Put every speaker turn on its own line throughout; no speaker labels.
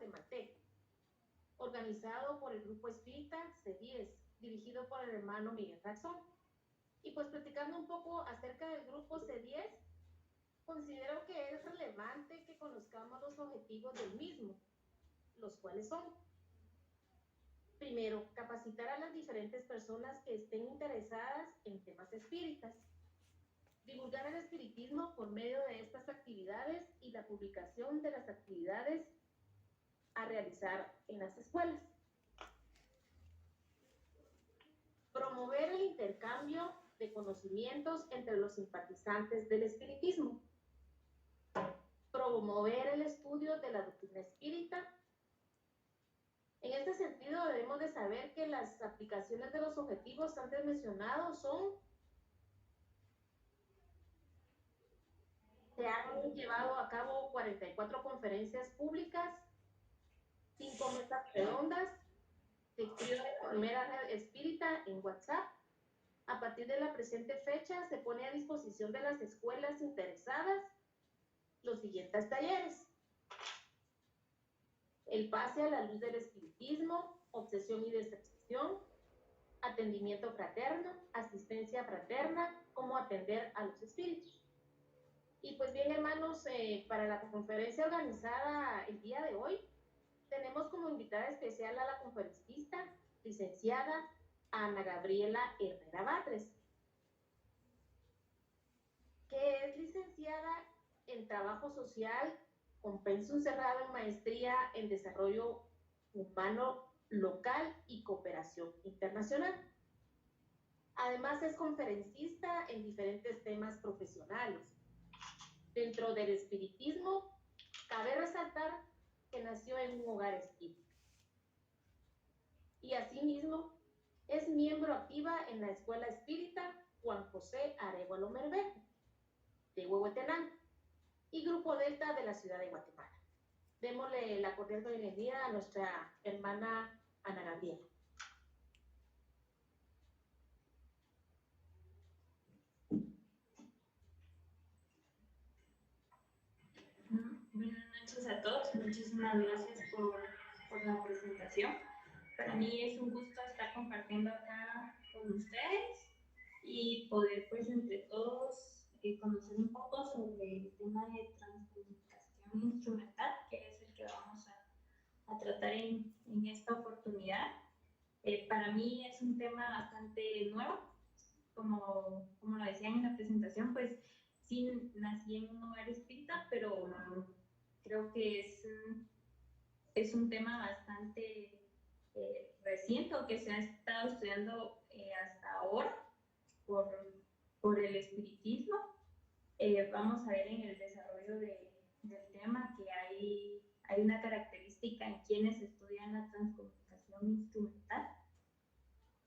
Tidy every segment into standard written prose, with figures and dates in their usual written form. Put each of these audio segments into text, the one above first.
guatemalteco, organizado por el Grupo Espírita C10, dirigido por el hermano Miguel Razón. Y pues platicando un poco acerca del Grupo C10, considero que es relevante que conozcamos los objetivos del mismo, los cuales son: primero, capacitar a las diferentes personas que estén interesadas en temas espíritas, divulgar el espiritismo por medio de estas actividades y la publicación de las actividades a realizar en las escuelas, promover el intercambio de conocimientos entre los simpatizantes del espiritismo, promover el estudio de la doctrina espírita. En este sentido, debemos de saber que las aplicaciones de los objetivos antes mencionados se han llevado a cabo 44 conferencias públicas, 5 mesas redondas, se escribió la primera red espírita en WhatsApp. A partir de la presente fecha se pone a disposición de las escuelas interesadas los siguientes talleres: el pase a la luz del espiritismo, obsesión y decepción, atendimiento fraterno, asistencia fraterna, cómo atender a los espíritus. Y pues bien, hermanos, para la conferencia organizada el día de hoy, tenemos como invitada especial a la conferencista, licenciada Ana Gabriela Herrera Batres, que es licenciada en Trabajo Social con pensum cerrado en Maestría en Desarrollo Humano Local y Cooperación Internacional. Además, es conferencista en diferentes temas profesionales. Dentro del espiritismo, cabe resaltar que nació en un hogar espírita. Y asimismo, es miembro activa en la Escuela Espírita Juan José Arevalo Mervejo, de Huehuetenango, y Grupo Delta de la ciudad de Guatemala. Démosle la cordial bienvenida a nuestra hermana Ana Gabriela.
Buenas noches a todos, muchísimas gracias por la presentación. Para mí es un gusto estar compartiendo acá con ustedes y poder pues entre todos conocer un poco sobre el tema de transcomunicación instrumental, que es el que vamos a tratar en esta oportunidad. Para mí es un tema bastante nuevo, como lo decían en la presentación, pues sí nací en un hogar espírita, pero creo que es un tema bastante reciente, o que se ha estado estudiando hasta ahora por el espiritismo. Vamos a ver en el desarrollo del tema que hay una característica en quienes estudian la transcomunicación instrumental.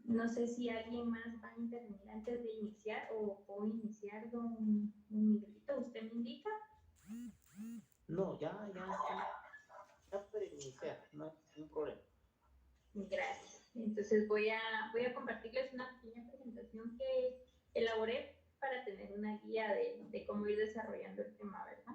No sé si alguien más va a intervenir antes de iniciar, o puedo iniciar, don Miguelito, ¿usted me indica?
No, ya puede iniciar, no hay ningún problema.
Gracias. Entonces voy a compartirles una pequeña presentación que elaboré para tener una guía de cómo ir desarrollando el tema, ¿verdad?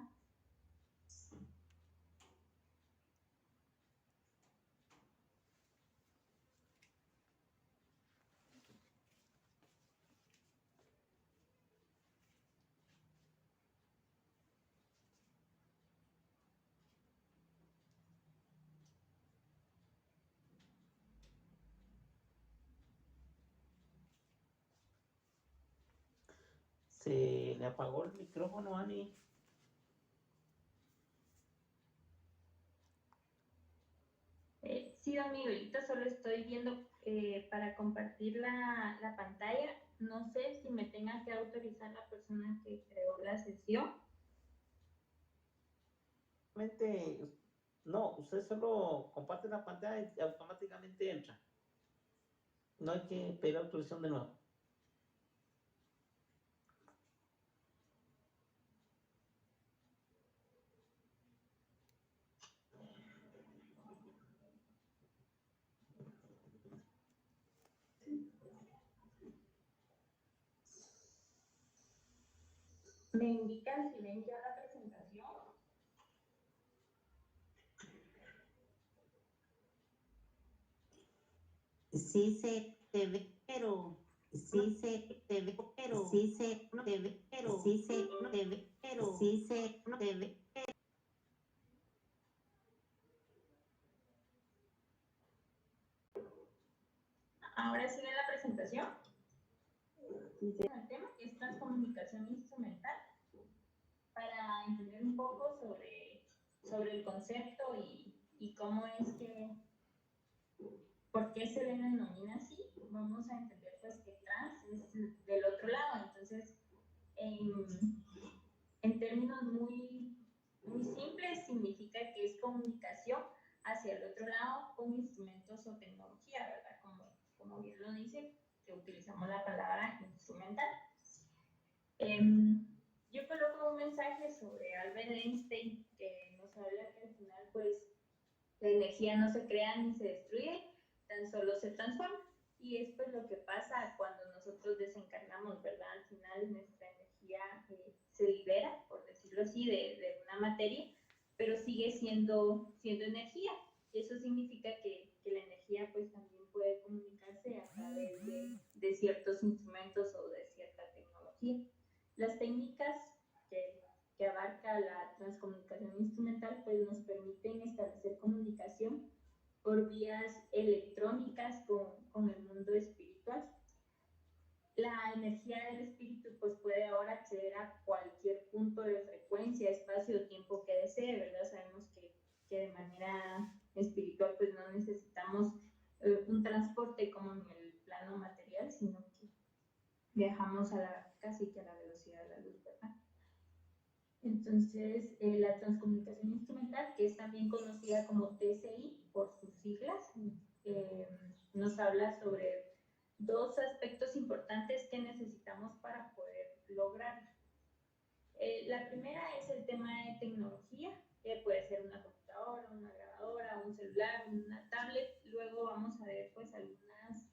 Se le apagó el micrófono, Ani.
Sí, don Miguelito, solo estoy viendo para compartir la pantalla. No sé si me tenga que autorizar la persona que creó la sesión.
No, usted solo comparte la pantalla y automáticamente entra. No hay que pedir autorización de nuevo.
¿Me indican si ven ya la presentación?
Sí se te ve, pero sí se te ve, pero sí se te ve, pero sí se te ve, pero sí se te ve.
Ahora sigue la presentación. El tema es transcomunicación instrumental, para entender un poco sobre el concepto y cómo es que, por qué se le denomina así. Vamos a entender pues que trans es del otro lado. Entonces, en términos muy simples, significa que es comunicación hacia el otro lado con instrumentos o tecnología, ¿verdad? Como bien lo dice, que utilizamos la palabra instrumental. Yo coloco un mensaje sobre Albert Einstein que nos habla que al final pues la energía no se crea ni se destruye, tan solo se transforma. Y es pues lo que pasa cuando nosotros desencarnamos, ¿verdad? Al final nuestra energía se libera, por decirlo así, de una materia, pero sigue siendo energía. Y eso significa que la energía pues también puede comunicarse a través de ciertos instrumentos o de cierta tecnología. Las técnicas que abarca la transcomunicación instrumental pues nos permiten establecer comunicación por vías electrónicas con el mundo espiritual. La energía del espíritu pues puede ahora acceder a cualquier punto de frecuencia, espacio o tiempo que desee, ¿verdad? Sabemos que de manera espiritual pues no necesitamos un transporte como en el plano material, sino que viajamos casi que a la velocidad de la luz, ¿verdad? Entonces, la transcomunicación instrumental, que es también conocida como TCI por sus siglas, nos habla sobre dos aspectos importantes que necesitamos para poder lograrlo. La primera es el tema de tecnología, que puede ser una computadora, una grabadora, un celular, una tablet. Luego vamos a ver pues algunas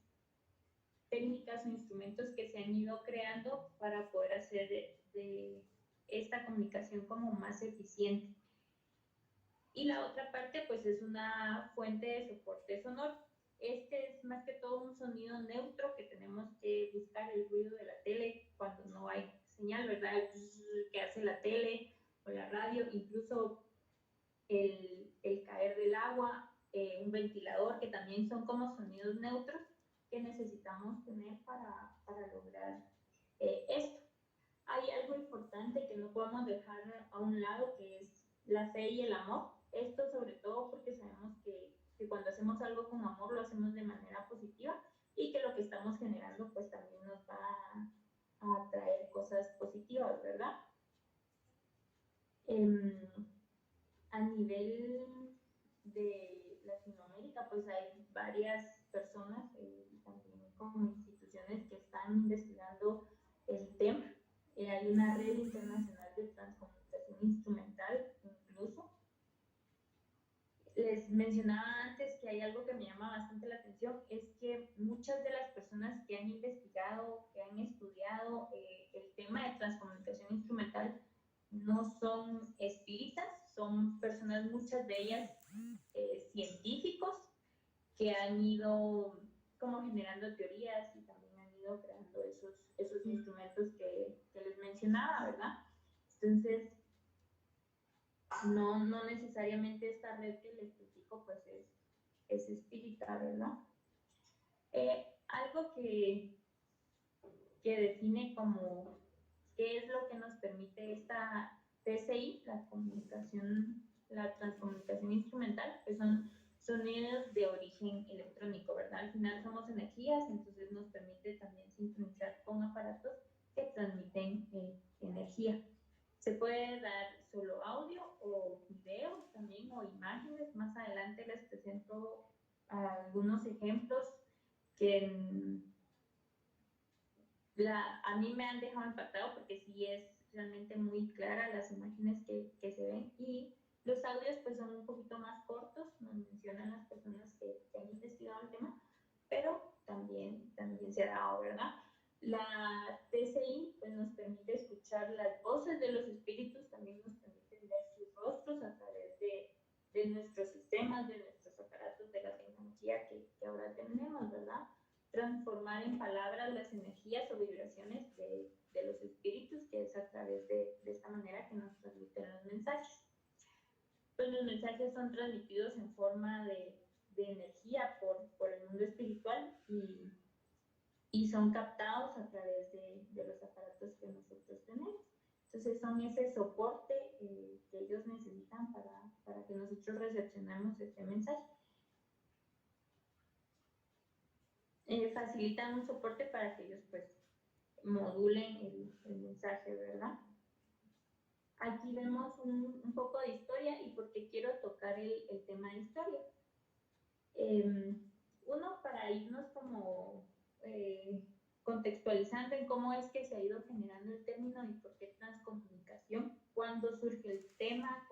técnicas o instrumentos que se han ido creando para poder hacer de esta comunicación como más eficiente. Y la otra parte pues es una fuente de soporte sonoro. Este es más que todo un sonido neutro que tenemos que buscar, el ruido de la tele cuando no hay señal, ¿verdad? Que hace la tele o la radio, incluso el caer del agua, un ventilador, que también son como sonidos neutros que necesitamos tener para lograr esto. Hay algo importante que no podemos dejar a un lado, que es la fe y el amor. Esto sobre todo porque sabemos que cuando hacemos algo con amor lo hacemos de manera positiva y que lo que estamos generando pues también nos va a traer cosas positivas, ¿verdad? A nivel de Latinoamérica pues hay varias personas y también como instituciones que están investigando el tema. Hay una red internacional de transcomunicación instrumental incluso. Les mencionaba antes que hay algo que me llama bastante la atención, es que muchas de las personas que han investigado, que han estudiado el tema de transcomunicación instrumental no son espíritas, son personas, muchas de ellas científicos, que han ido como generando teorías y también han ido creando esos instrumentos que les mencionaba, ¿verdad? Entonces, no necesariamente esta red que les platico pues es espírita, ¿verdad? Algo que define como qué es lo que nos permite esta TCI, la transcomunicación instrumental, que son sonidos de origen electrónico, ¿verdad? Al final somos energías, entonces nos permite también sincronizar con aparatos que transmiten energía. Se puede dar solo audio o video también, o imágenes. Más adelante les presento algunos ejemplos que a mí me han dejado impactado porque sí es realmente muy clara las imágenes que se ven, y los audios pues son un poquito más cortos, nos mencionan las personas que han investigado el tema, pero también se ha dado, ¿verdad? La TCI pues nos permite escuchar las voces de los espíritus, también nos permite ver sus rostros a través de nuestros sistemas, de nuestros aparatos, de la tecnología. tecnología que ahora tenemos, ¿verdad? Transformar en palabras las energías o vibraciones de los espíritus, que es a través de esta manera que nos transmiten los mensajes. Pues los mensajes son transmitidos en forma de energía por el mundo espiritual y son captados a través de los aparatos que nosotros tenemos. Entonces son ese soporte que ellos necesitan para que nosotros recepcionemos este mensaje. Facilitan un soporte para que ellos pues modulen el mensaje, ¿verdad? Aquí vemos un poco de historia y por qué quiero tocar el tema de historia. Uno, para irnos como contextualizando en cómo es que se ha ido generando el término y por qué transcomunicación, cuándo surge el tema,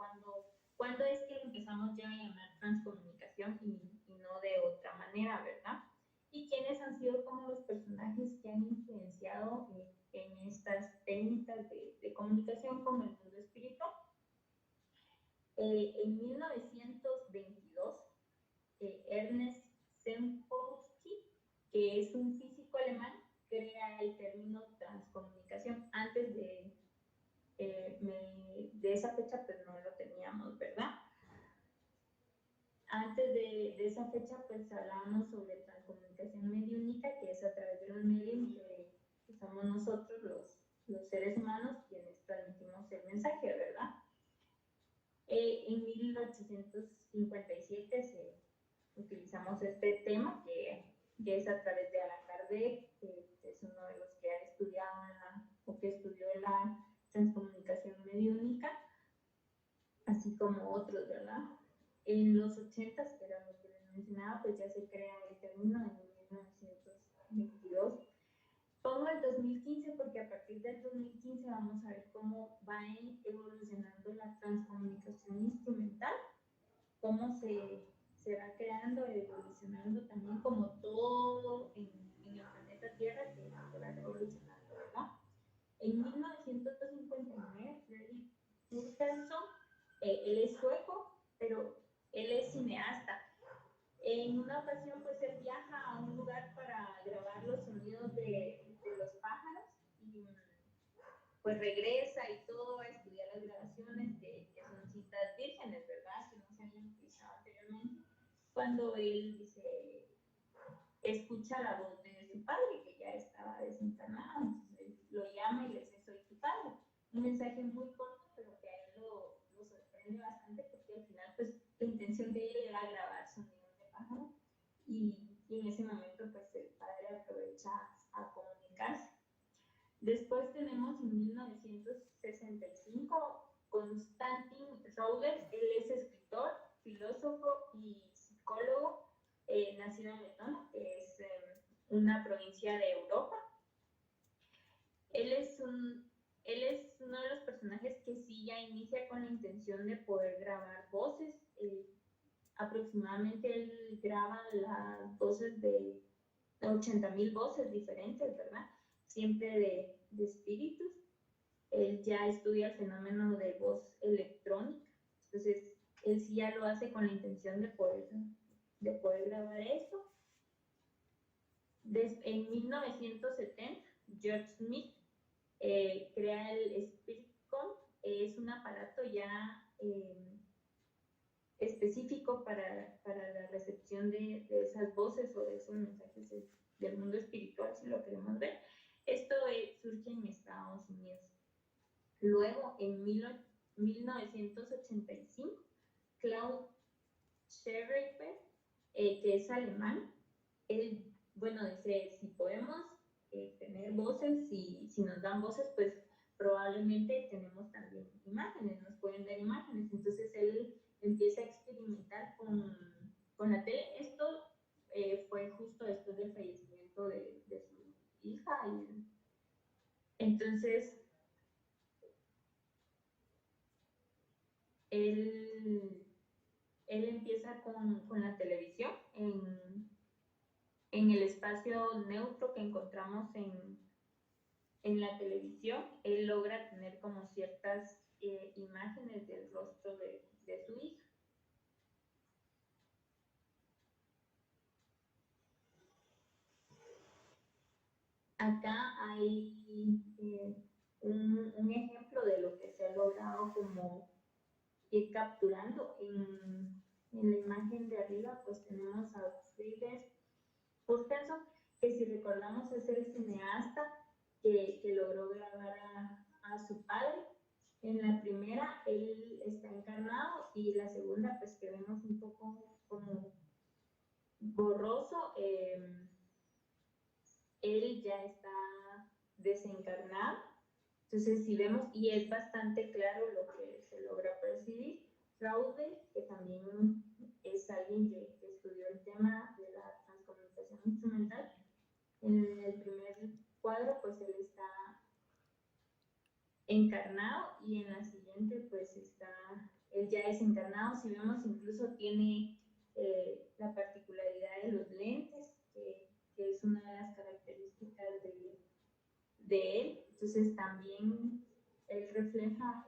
cuándo es que empezamos ya a llamar transcomunicación y no de otra manera, ¿verdad? Y quiénes han sido como los personajes que han influenciado en estas técnicas de comunicación con el mundo espiritual. En 1922, Ernest Sempowski, que es un físico alemán, crea el término transcomunicación. Antes de esa fecha, pues no lo teníamos, ¿verdad? Antes de esa fecha, pues hablábamos sobre transcomunicación mediúnica, que es a través de los medios que somos nosotros, los seres humanos, quienes transmitimos el mensaje, ¿verdad? En 1857 utilizamos este tema, que es a través de Allan Kardec, que es uno de los que ha estudiado o que estudió la transcomunicación mediúnica, así como otros, ¿verdad? En los 80s, que era lo que les mencionaba, pues ya se crea el término en 1922. Pongo el 2015 porque a partir del 2015 vamos a ver cómo va evolucionando la transcomunicación instrumental, cómo se va creando y evolucionando también como todo en el planeta Tierra que va evolucionando, ¿verdad? En 1959, Fredrik Thorstensson, él es sueco, pero él es cineasta. En una ocasión, pues él viaja a un lugar para grabar los sonidos de los pájaros y pues regresa y todo a estudiar las grabaciones que son cintas vírgenes, ¿verdad? Que no se habían utilizado anteriormente. Cuando él dice, escucha la voz de su padre, que ya estaba desencarnado, entonces lo llama y le dice, soy tu padre. Un mensaje muy corto, pero que a él lo sorprende bastante porque al final, pues, la intención de él era grabar sonidos de pájaro y en ese momento, pues, el padre aprovecha a comunicarse. Después tenemos en 1965 Konstantin Rouders. Él es escritor, filósofo y psicólogo, nacido en Letona, que es una provincia de Europa. Él es uno de los personajes que sí ya inicia con la intención de poder grabar voces. Aproximadamente él graba las voces de 80,000 voces diferentes, ¿verdad? Siempre de espíritus. Él ya estudia el fenómeno de voz electrónica, entonces él sí ya lo hace con la intención de poder grabar esto. En 1970, George Smith crea el Spiritcom. Es un aparato ya específico para la recepción de esas voces o de esos mensajes del mundo espiritual, si lo queremos ver. Esto surge en Estados Unidos. Luego, en 1985, Klaus Schreiber, que es alemán, él, bueno, dice, si podemos tener voces, si nos dan voces, pues probablemente tenemos también imágenes, nos pueden dar imágenes. Entonces él empieza a experimentar con la tele. Esto fue justo después del fallecimiento de su hija. Entonces, él empieza con la televisión en el espacio neutro que encontramos en la televisión. Él logra tener como ciertas imágenes del rostro de su hija. acá hay un ejemplo de lo que se ha logrado como ir capturando. En la imagen de arriba pues tenemos a Friedrich Hutchinson, que si recordamos es el cineasta que logró grabar a su padre. En la primera él está encarnado y la segunda pues que vemos un poco como borroso, él ya está desencarnado. Entonces si vemos, y es bastante claro lo que se logra percibir. Fraude, que también es alguien que estudió el tema de la transcomunicación instrumental, en el primer cuadro pues él está encarnado y en la siguiente pues él ya es encarnado. Si vemos, incluso tiene la particularidad de los lentes, que es una de las características de él. Entonces también él refleja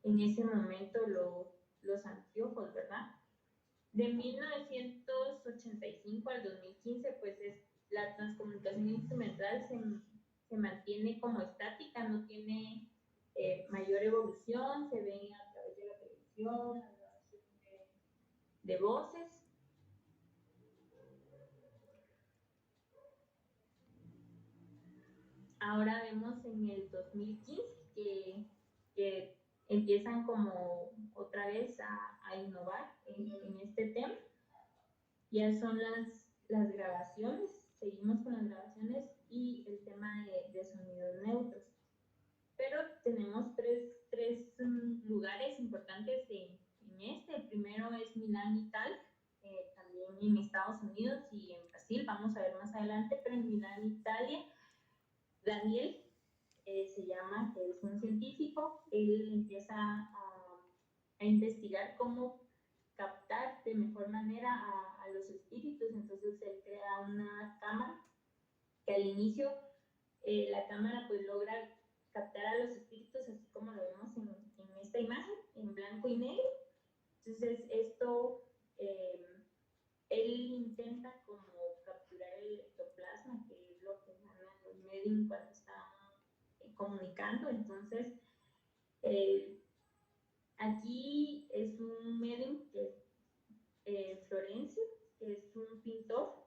en ese momento los anteojos, ¿verdad? De 1985 al 2015, pues la transcomunicación instrumental se mantiene como estática, no tiene mayor evolución, se ve a través de la televisión, la grabación de voces. Ahora vemos en el 2015 que empiezan como otra vez a innovar en este tema. Ya son las grabaciones, seguimos con las grabaciones y el tema de sonidos neutros. Pero tenemos tres lugares importantes en este. El primero es Milán, Italia, también en Estados Unidos y en Brasil, vamos a ver más adelante, pero en Milán, Italia, Daniel se llama, que es un científico, él empieza a investigar cómo captar de mejor manera a los espíritus. Entonces él crea una cámara que al inicio la cámara pues logra captar a los espíritus así como lo vemos en esta imagen, en blanco y negro. Entonces esto él intenta como capturar el ectoplasma, que es lo que ganan los medium cuando están comunicando. Entonces aquí es un medium que es Florencio, que es un pintor.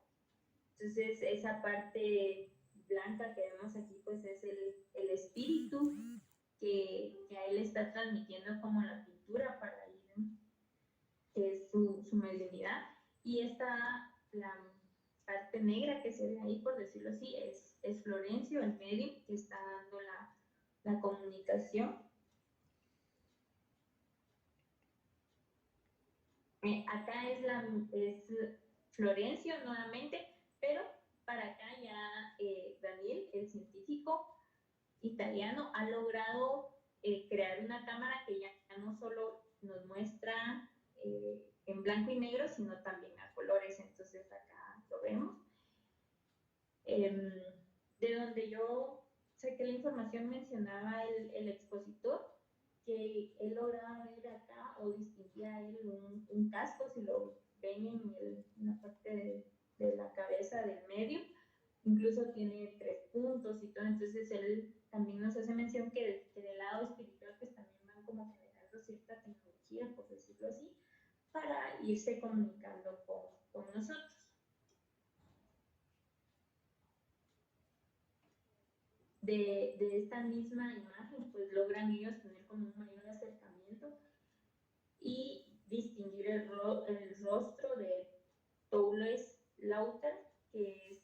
Entonces esa parte blanca que vemos aquí pues es el espíritu que a él está transmitiendo como la pintura para ir, que es su mediunidad. Y la parte negra que se ve ahí, por decirlo así, es Florencio, el medium, que está dando la comunicación. Acá es Florencio nuevamente, pero para acá ya Daniel, el científico italiano, ha logrado crear una cámara que ya no solo nos muestra en blanco y negro, sino también a colores. Entonces acá lo vemos. De donde yo saqué la información, mencionaba el expositor, que él lograba ver acá o distinguía él un casco, si lo ven en la parte de la cabeza del medio, incluso tiene 3 puntos y todo. Entonces él también nos hace mención que del lado espiritual pues también van como generando cierta tecnología, por decirlo así, para irse comunicando con nosotros. De esta misma imagen pues logran ellos tener como un mayor acercamiento y distinguir el rostro de Toulouse Lauter, que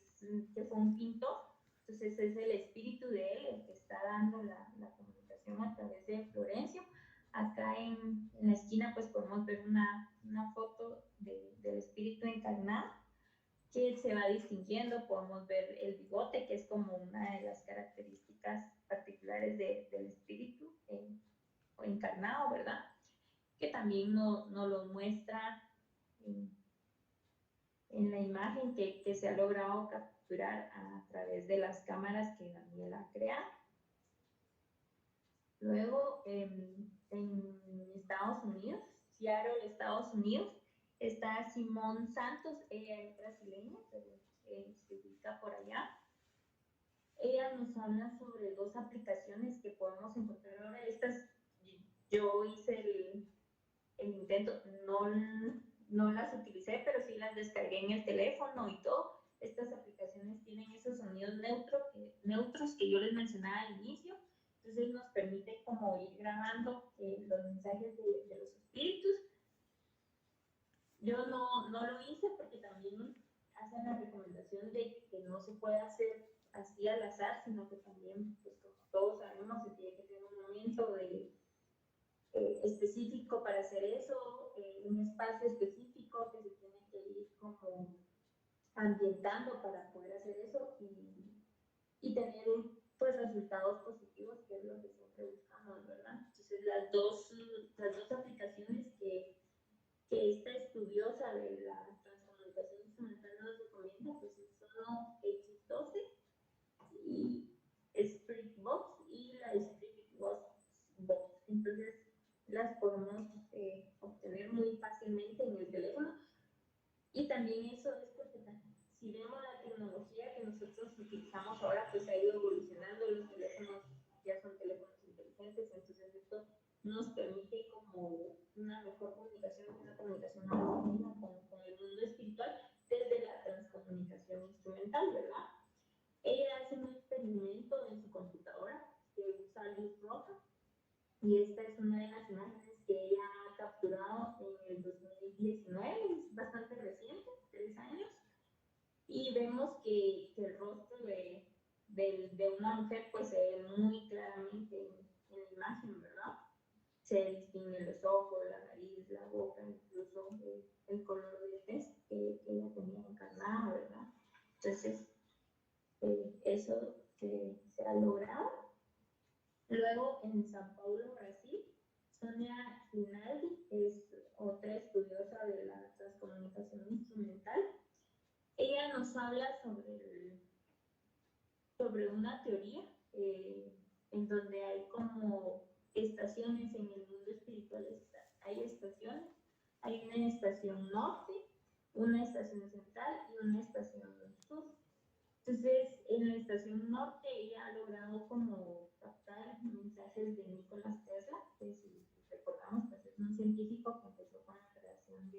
fue un pintor. Entonces es el espíritu de él el que está dando la comunicación a través de Florencio. Acá en la esquina pues podemos ver una foto del espíritu encarnado, que se va distinguiendo. Podemos ver el bigote, que es como una de las características particulares del espíritu encarnado, ¿verdad? Que también nos lo muestra en la imagen que se ha logrado capturar a través de las cámaras que Daniel ha creado. Luego, en Estados Unidos, Seattle, Estados Unidos, está Simón Santos, ella es brasileña, pero se ubica por allá. Ella nos habla sobre 2 aplicaciones que podemos encontrar ahora. Estas, yo hice el intento, no las utilicé, pero sí las descargué en el teléfono y todo. Estas aplicaciones tienen esos sonidos neutros que yo les mencionaba al inicio. Entonces nos permite como ir grabando los mensajes de los espíritus. Yo no lo hice porque también hacen la recomendación de que no se puede hacer así al azar, sino que también, pues como todos sabemos, se tiene que tener un momento específico para hacer eso, un espacio específico que se tiene que ir como ambientando para poder hacer eso y tener pues resultados positivos, que es lo que siempre buscamos, ¿verdad? Entonces las dos aplicaciones que esta estudiosa de la transcomunicación instrumental nos recomienda, pues son X12 y Spirit Box y la Spirit Box. Entonces las podemos obtener muy fácilmente en el teléfono. Y también eso es porque si vemos la tecnología que nosotros utilizamos ahora, pues ha ido evolucionando, los teléfonos ya son teléfonos inteligentes, entonces esto nos permite como una mejor comunicación, una comunicación más fluida con el mundo espiritual desde la transcomunicación instrumental, ¿verdad? Ella hace un experimento en su computadora que usa luz roja y esta es una de las imágenes que ella ha capturado en el 2019, es bastante reciente, 3 años, y vemos que el rostro de una mujer pues se ve muy claramente en la imagen, ¿verdad? Se distinguen los ojos, la nariz, la boca, incluso el color de tez que ella tenía encarnada, ¿verdad? Entonces, eso se ha logrado. Luego, en Sao Paulo, Brasil, Sonia Rinaldi es otra estudiosa de la transcomunicación instrumental. Ella nos habla sobre una teoría en donde hay como estaciones en el mundo espiritual. Hay estaciones, hay una estación norte, una estación central y una estación sur. Entonces, en la estación norte ella ha logrado como captar mensajes de Nikola Tesla, que si recordamos, pues es un científico que empezó con la creación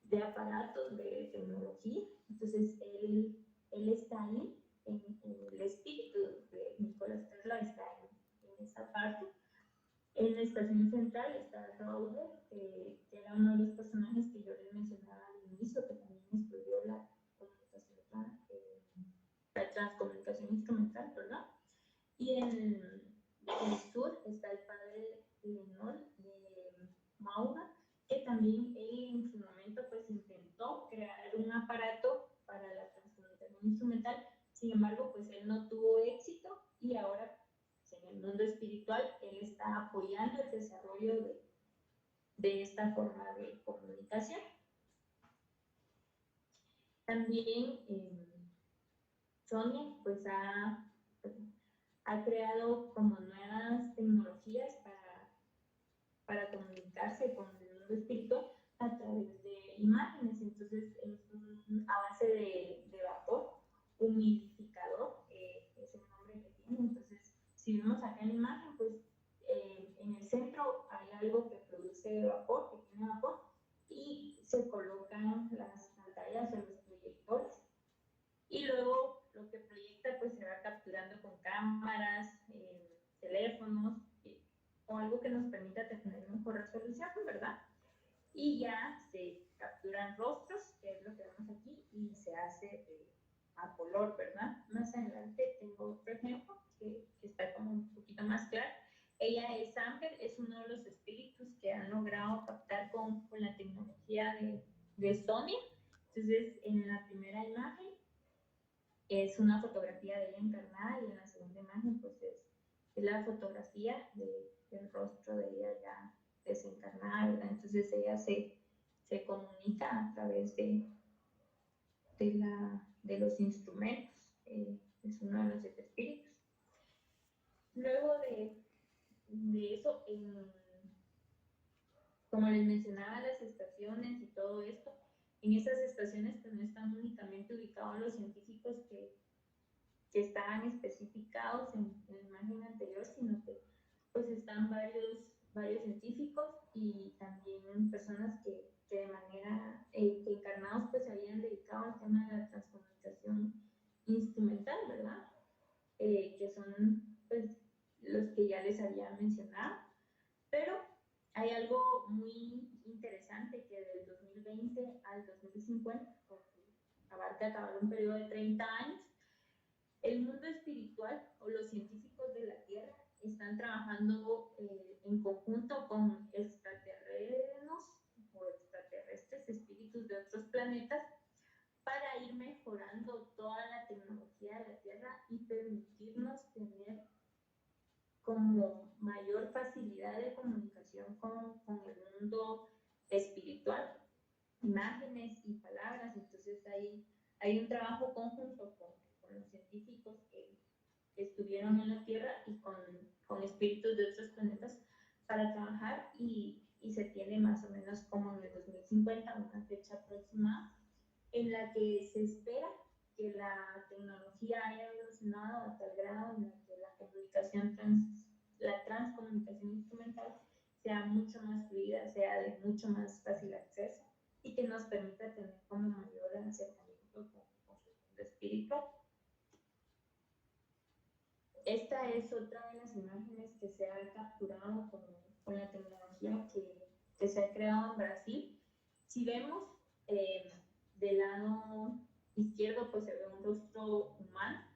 de aparatos, de tecnología. Entonces, él está ahí, en el espíritu de Nikola Tesla está en esa parte. En la estación central está Rauder, que era uno de los personajes que yo les mencionaba al inicio, que también estudió la transcomunicación instrumental, ¿verdad? Y en el sur está el padre Lenol de Maura, que también él en su momento pues intentó crear un aparato para la transcomunicación instrumental, sin embargo pues él no tuvo éxito y ahora pues, en el mundo espiritual él está apoyando el desarrollo de esta forma de comunicación. También Sonia pues ha creado como nuevas tecnologías para comunicarse con el mundo espiritual a través de imágenes. Entonces es a base de vapor, humidificador, es el nombre que tiene. Entonces si vemos acá en la imagen, pues en el centro hay algo que produce vapor, que tiene vapor, y se colocan las pantallas o los proyectores. Y luego lo que proyecta pues se va capturando con cámaras, teléfonos o algo que nos permita tener mejor resolución, ¿verdad? Y ya se capturan rostros, que es lo que vemos aquí, y se hace a color, ¿verdad? Más adelante tengo otro ejemplo que está como un poquito más claro. Ella es Amber, es uno de los espíritus que han logrado captar con la tecnología de Sonia. Entonces, en la primera imagen es una fotografía de ella encarnada y en la segunda imagen pues es la fotografía del rostro de ella ya desencarnada, ¿verdad? Entonces ella se comunica a través de los instrumentos, es uno de los 7 espíritus. Luego de eso, como les mencionaba, las estaciones y todo esto, en esas estaciones pues no están únicamente ubicadas dedicaban los científicos que estaban especificados en la imagen anterior, sino que pues están varios científicos y también personas que de manera, que encarnados pues se habían dedicado al tema de la transcomunicación instrumental, ¿verdad? Que son pues los que ya les había mencionado. Pero hay algo muy interesante que del 2020 al 2050, porque abarca todo un periodo de 30 años, el mundo espiritual o los científicos de la Tierra están trabajando en conjunto con extraterrenos o extraterrestres, espíritus de otros planetas, para ir mejorando toda la tecnología de la Tierra y permitirnos tener como mayor facilidad de comunicación con el mundo espiritual, imágenes y palabras. Entonces hay un trabajo conjunto con los científicos que estuvieron en la Tierra y con espíritus de otros planetas para trabajar y se tiene más o menos como en el 2050 una fecha aproximada en la que se espera que la tecnología haya evolucionado a tal grado en la que la transcomunicación instrumental sea mucho más fluida, sea de mucho más fácil acceso y que nos permita tener como mayor acercamiento con el mundo espiritual. Esta es otra de las imágenes que se ha capturado con la tecnología que se ha creado en Brasil. Si vemos del lado izquierdo, pues se ve un rostro humano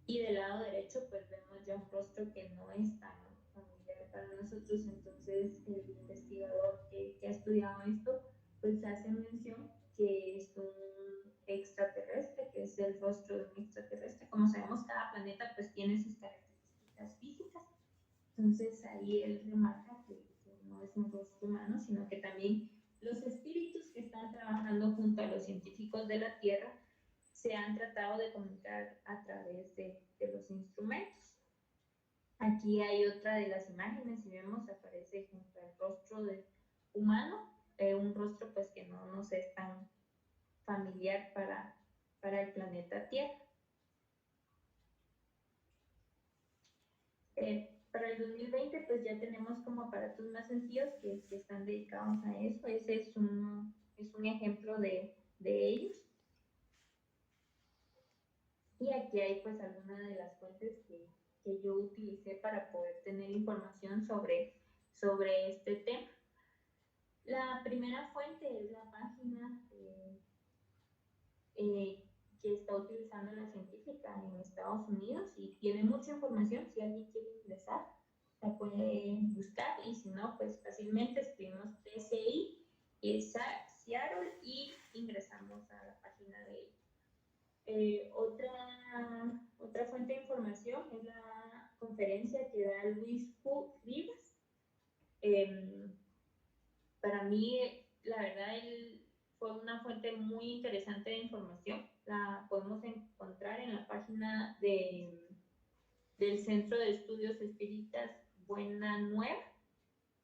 y del lado derecho, pues vemos ya un rostro que no es tan familiar para nosotros. Entonces, el investigador que ha estudiado esto, pues hace mención que es un extraterrestre, que es el rostro de un extraterrestre. Como sabemos, cada planeta pues tiene sus características físicas. Entonces, ahí él remarca que no es un rostro humano, sino que también los espíritus que están trabajando junto a los científicos de la Tierra se han tratado de comunicar a través de los instrumentos. Aquí hay otra de las imágenes, si vemos, aparece junto al rostro de humano, un rostro pues que no nos es tan familiar para el planeta Tierra. Para el 2020 pues ya tenemos como aparatos más sencillos que están dedicados a eso. Ese es un ejemplo de ellos. Y aquí hay pues algunas de las fuentes que yo utilicé para poder tener información sobre este tema. La primera fuente es la página que está utilizando la científica en Estados Unidos y tiene mucha información. Si alguien quiere ingresar, la puede buscar, y si no, pues fácilmente escribimos TCI Seattle y ingresamos a la página de ellos. Otra fuente de información es la conferencia que da Luis Rivas. Para mí, la verdad, él fue una fuente muy interesante de información. La podemos encontrar en la página del Centro de Estudios Espíritas Buena Nueva.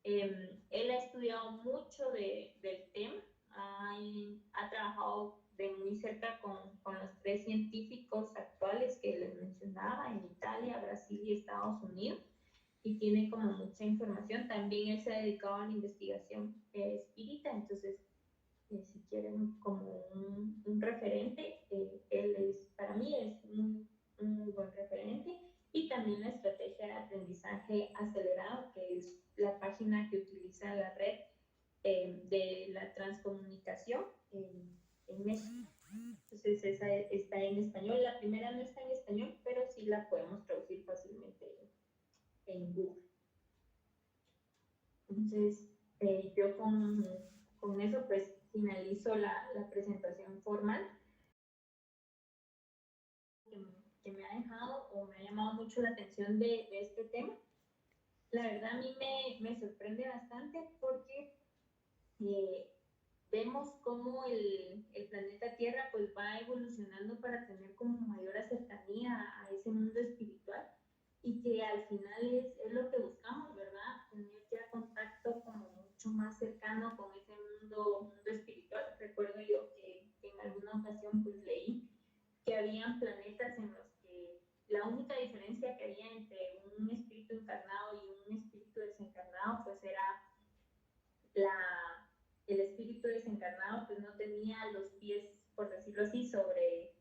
Él ha estudiado mucho del tema, ha trabajado de muy cerca con los 3 científicos actuales que les mencionaba en Italia, Brasil y Estados Unidos, y tiene como mucha información. También él se ha dedicado a la investigación espírita, entonces si quieren como un referente, para mí es un buen referente. Y también la estrategia de aprendizaje acelerado, que es la página que utiliza la red de la transcomunicación en México. Entonces esa está en español. La primera no está en español, pero sí la podemos traducir fácilmente en Google. Entonces yo con eso pues finalizo la presentación formal que me ha dejado o me ha llamado mucho la atención de este tema. La verdad a mí me sorprende bastante porque vemos cómo el planeta Tierra pues va evolucionando para tener como mayor cercanía a ese mundo espiritual, y que al final es lo que buscamos, ¿verdad? Tener ya contacto como mucho más cercano con ese mundo espiritual. Recuerdo yo que en alguna ocasión pues el espíritu desencarnado pues no tenía los pies, por decirlo así, sobre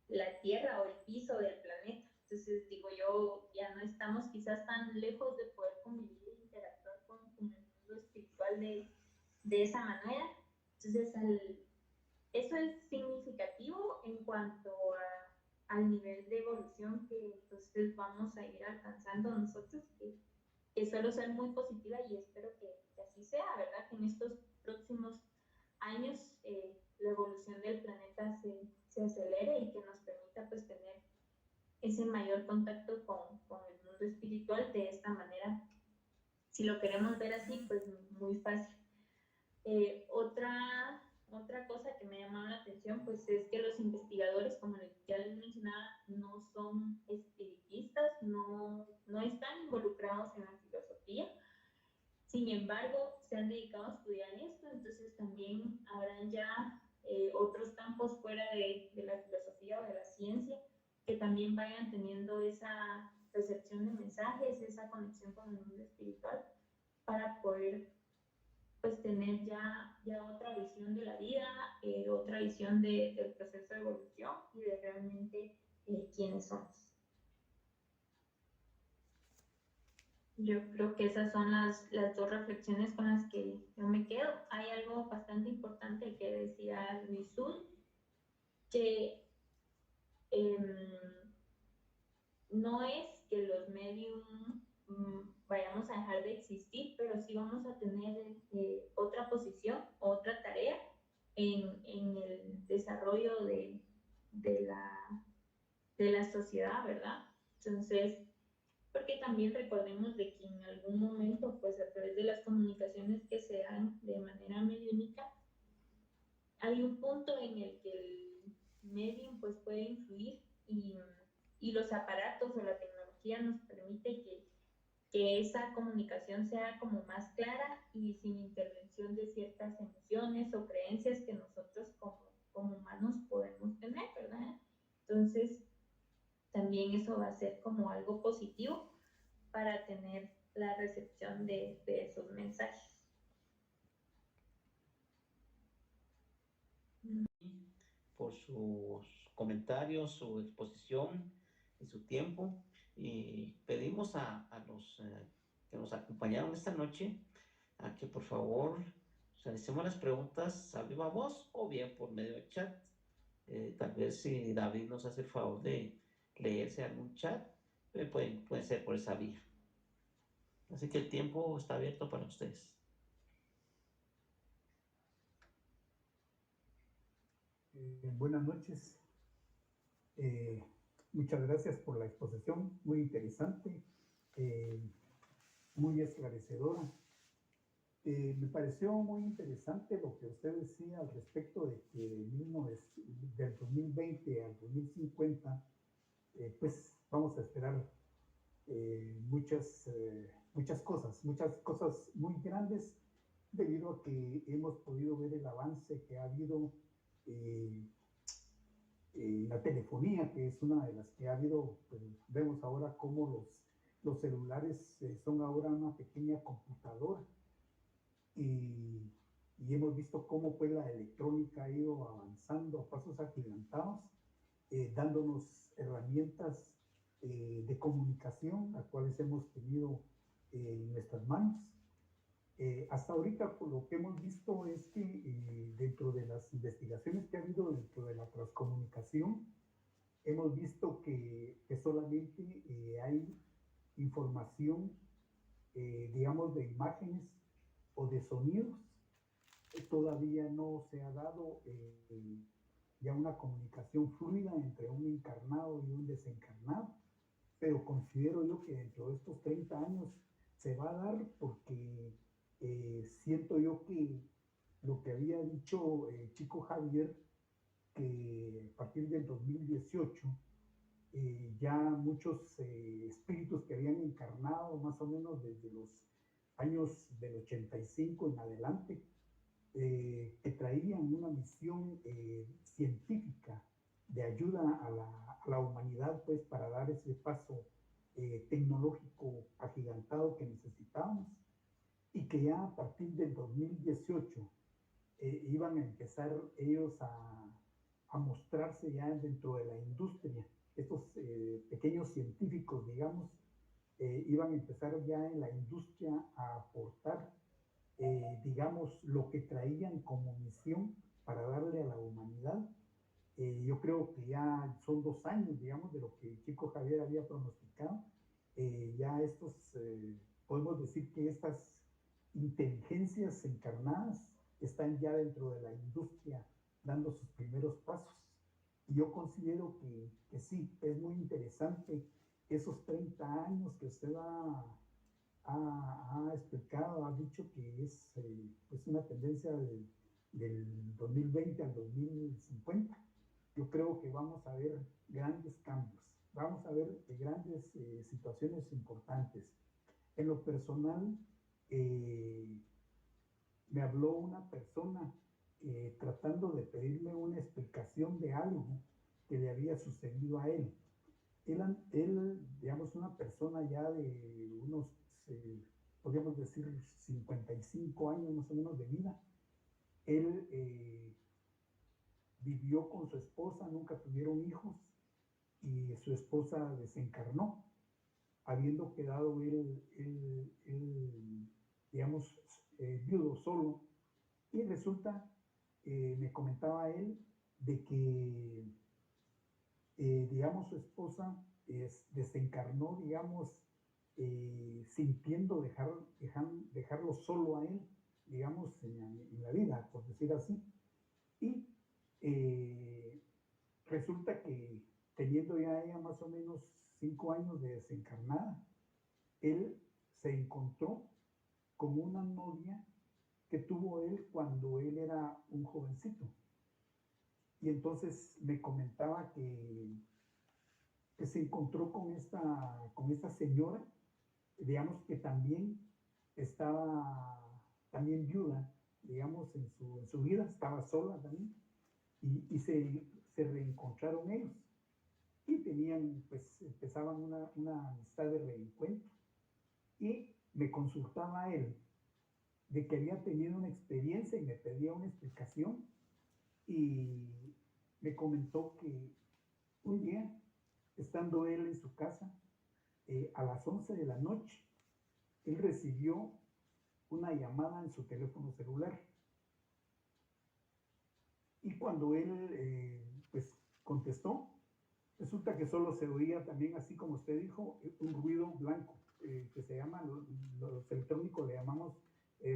la tierra o el piso del planeta. Entonces, digo yo, ya no estamos quizás tan lejos de poder convivir e interactuar con el mundo espiritual de esa manera. Entonces, eso es significativo en cuanto al nivel de evolución que entonces vamos a ir alcanzando nosotros, que suelo ser muy positiva y espero que así sea, ¿verdad? Que en estos próximos años la evolución del planeta se acelere y que nos permita pues tener ese mayor contacto con el mundo espiritual de esta manera. Si lo queremos ver así, pues muy fácil. Otra cosa que me ha llamado la atención pues es que los investigadores, como ya les mencionaba, no son espiritistas, no están involucrados en la filosofía. Sin embargo, se han dedicado a estudiar esto, entonces también habrán ya otros campos fuera de la filosofía o de la ciencia que también vayan teniendo esa recepción de mensajes, esa conexión con el mundo espiritual, para poder pues tener ya otra visión de la vida, otra visión del proceso de evolución y de realmente quiénes somos. Yo creo que esas son las dos reflexiones con las que yo me quedo. Hay algo bastante importante que decía Luis Zul, que no es que los medios vayamos a dejar de existir, pero sí vamos a tener otra posición, otra tarea en el desarrollo de la sociedad, ¿verdad? Entonces, porque también recordemos de que en algún momento, pues a través de las comunicaciones que se dan de manera mediúnica, hay un punto en el que el medium pues puede influir y los aparatos o la tecnología nos permite que esa comunicación sea como más clara y sin intervención de ciertas emociones o creencias que nosotros como humanos podemos tener, ¿verdad? Entonces, también eso va a ser como algo positivo para tener la recepción de esos mensajes.
Por sus comentarios, su exposición y su tiempo. Y pedimos a los que nos acompañaron esta noche a que por favor realicemos las preguntas a viva voz o bien por medio del chat. Tal vez si David nos hace el favor de leerse algún chat, puede ser por esa vía. Así que el tiempo está abierto para ustedes.
Buenas noches. Muchas gracias por la exposición, muy interesante, muy esclarecedora. Me pareció muy interesante lo que usted decía al respecto de que del 2020 al 2050, pues vamos a esperar muchas cosas muy grandes, debido a que hemos podido ver el avance que ha habido la telefonía, que es una de las que ha habido. Pues, vemos ahora cómo los celulares son ahora una pequeña computadora, y hemos visto cómo pues la electrónica ha ido avanzando a pasos agigantados, dándonos herramientas de comunicación, las cuales hemos tenido en nuestras manos. Hasta ahorita, por lo que hemos visto, es que dentro de las investigaciones que ha habido dentro de la transcomunicación, hemos visto que solamente hay información, digamos, de imágenes o de sonidos. Todavía no se ha dado ya una comunicación fluida entre un encarnado y un desencarnado, pero considero yo que dentro de estos 30 años se va a dar, porque siento yo que lo que había dicho Chico Javier, que a partir del 2018 ya muchos espíritus que habían encarnado más o menos desde los años del 85 en adelante, que traían una misión científica de ayuda a la humanidad, pues para dar ese paso tecnológico agigantado que necesitábamos. y que ya a partir del 2018 iban a empezar ellos a mostrarse ya dentro de la industria. Estos pequeños científicos, digamos, iban a empezar ya en la industria a aportar, digamos, lo que traían como misión para darle a la humanidad. Yo creo que ya son 2 años, digamos, de lo que Chico Javier había pronosticado. Ya podemos decir que estas inteligencias encarnadas están ya dentro de la industria dando sus primeros pasos. Y yo considero que sí, es muy interesante esos 30 años que usted ha explicado, ha dicho que es una tendencia del 2020 al 2050. Yo creo que vamos a ver grandes cambios, vamos a ver grandes situaciones importantes. En lo personal, me habló una persona tratando de pedirme una explicación de algo que le había sucedido a él. Él, digamos, una persona ya de unos, podríamos decir, 55 años más o menos de vida. Él vivió con su esposa, nunca tuvieron hijos, y su esposa desencarnó, habiendo quedado él digamos, viudo solo. Y resulta, me comentaba él, de que, digamos, su esposa desencarnó, digamos, sintiendo dejarlo solo a él, digamos, en la vida, por decir así. Y resulta que, teniendo ya ella más o menos 5 años de desencarnada, él se encontró con una novia que tuvo él cuando él era un jovencito. Y entonces me comentaba que se encontró con esta señora, digamos, que también estaba también viuda, digamos, en su vida, estaba sola también, y se reencontraron ellos. Y empezaban una amistad de reencuentro. Y me consultaba él de que había tenido una experiencia y me pedía una explicación, y me comentó que un día, estando él en su casa, a las 11 de la noche, él recibió una llamada en su teléfono celular. Y cuando él contestó, resulta que solo se oía también, así como usted dijo, un ruido blanco, que se llama, los electrónicos le llamamos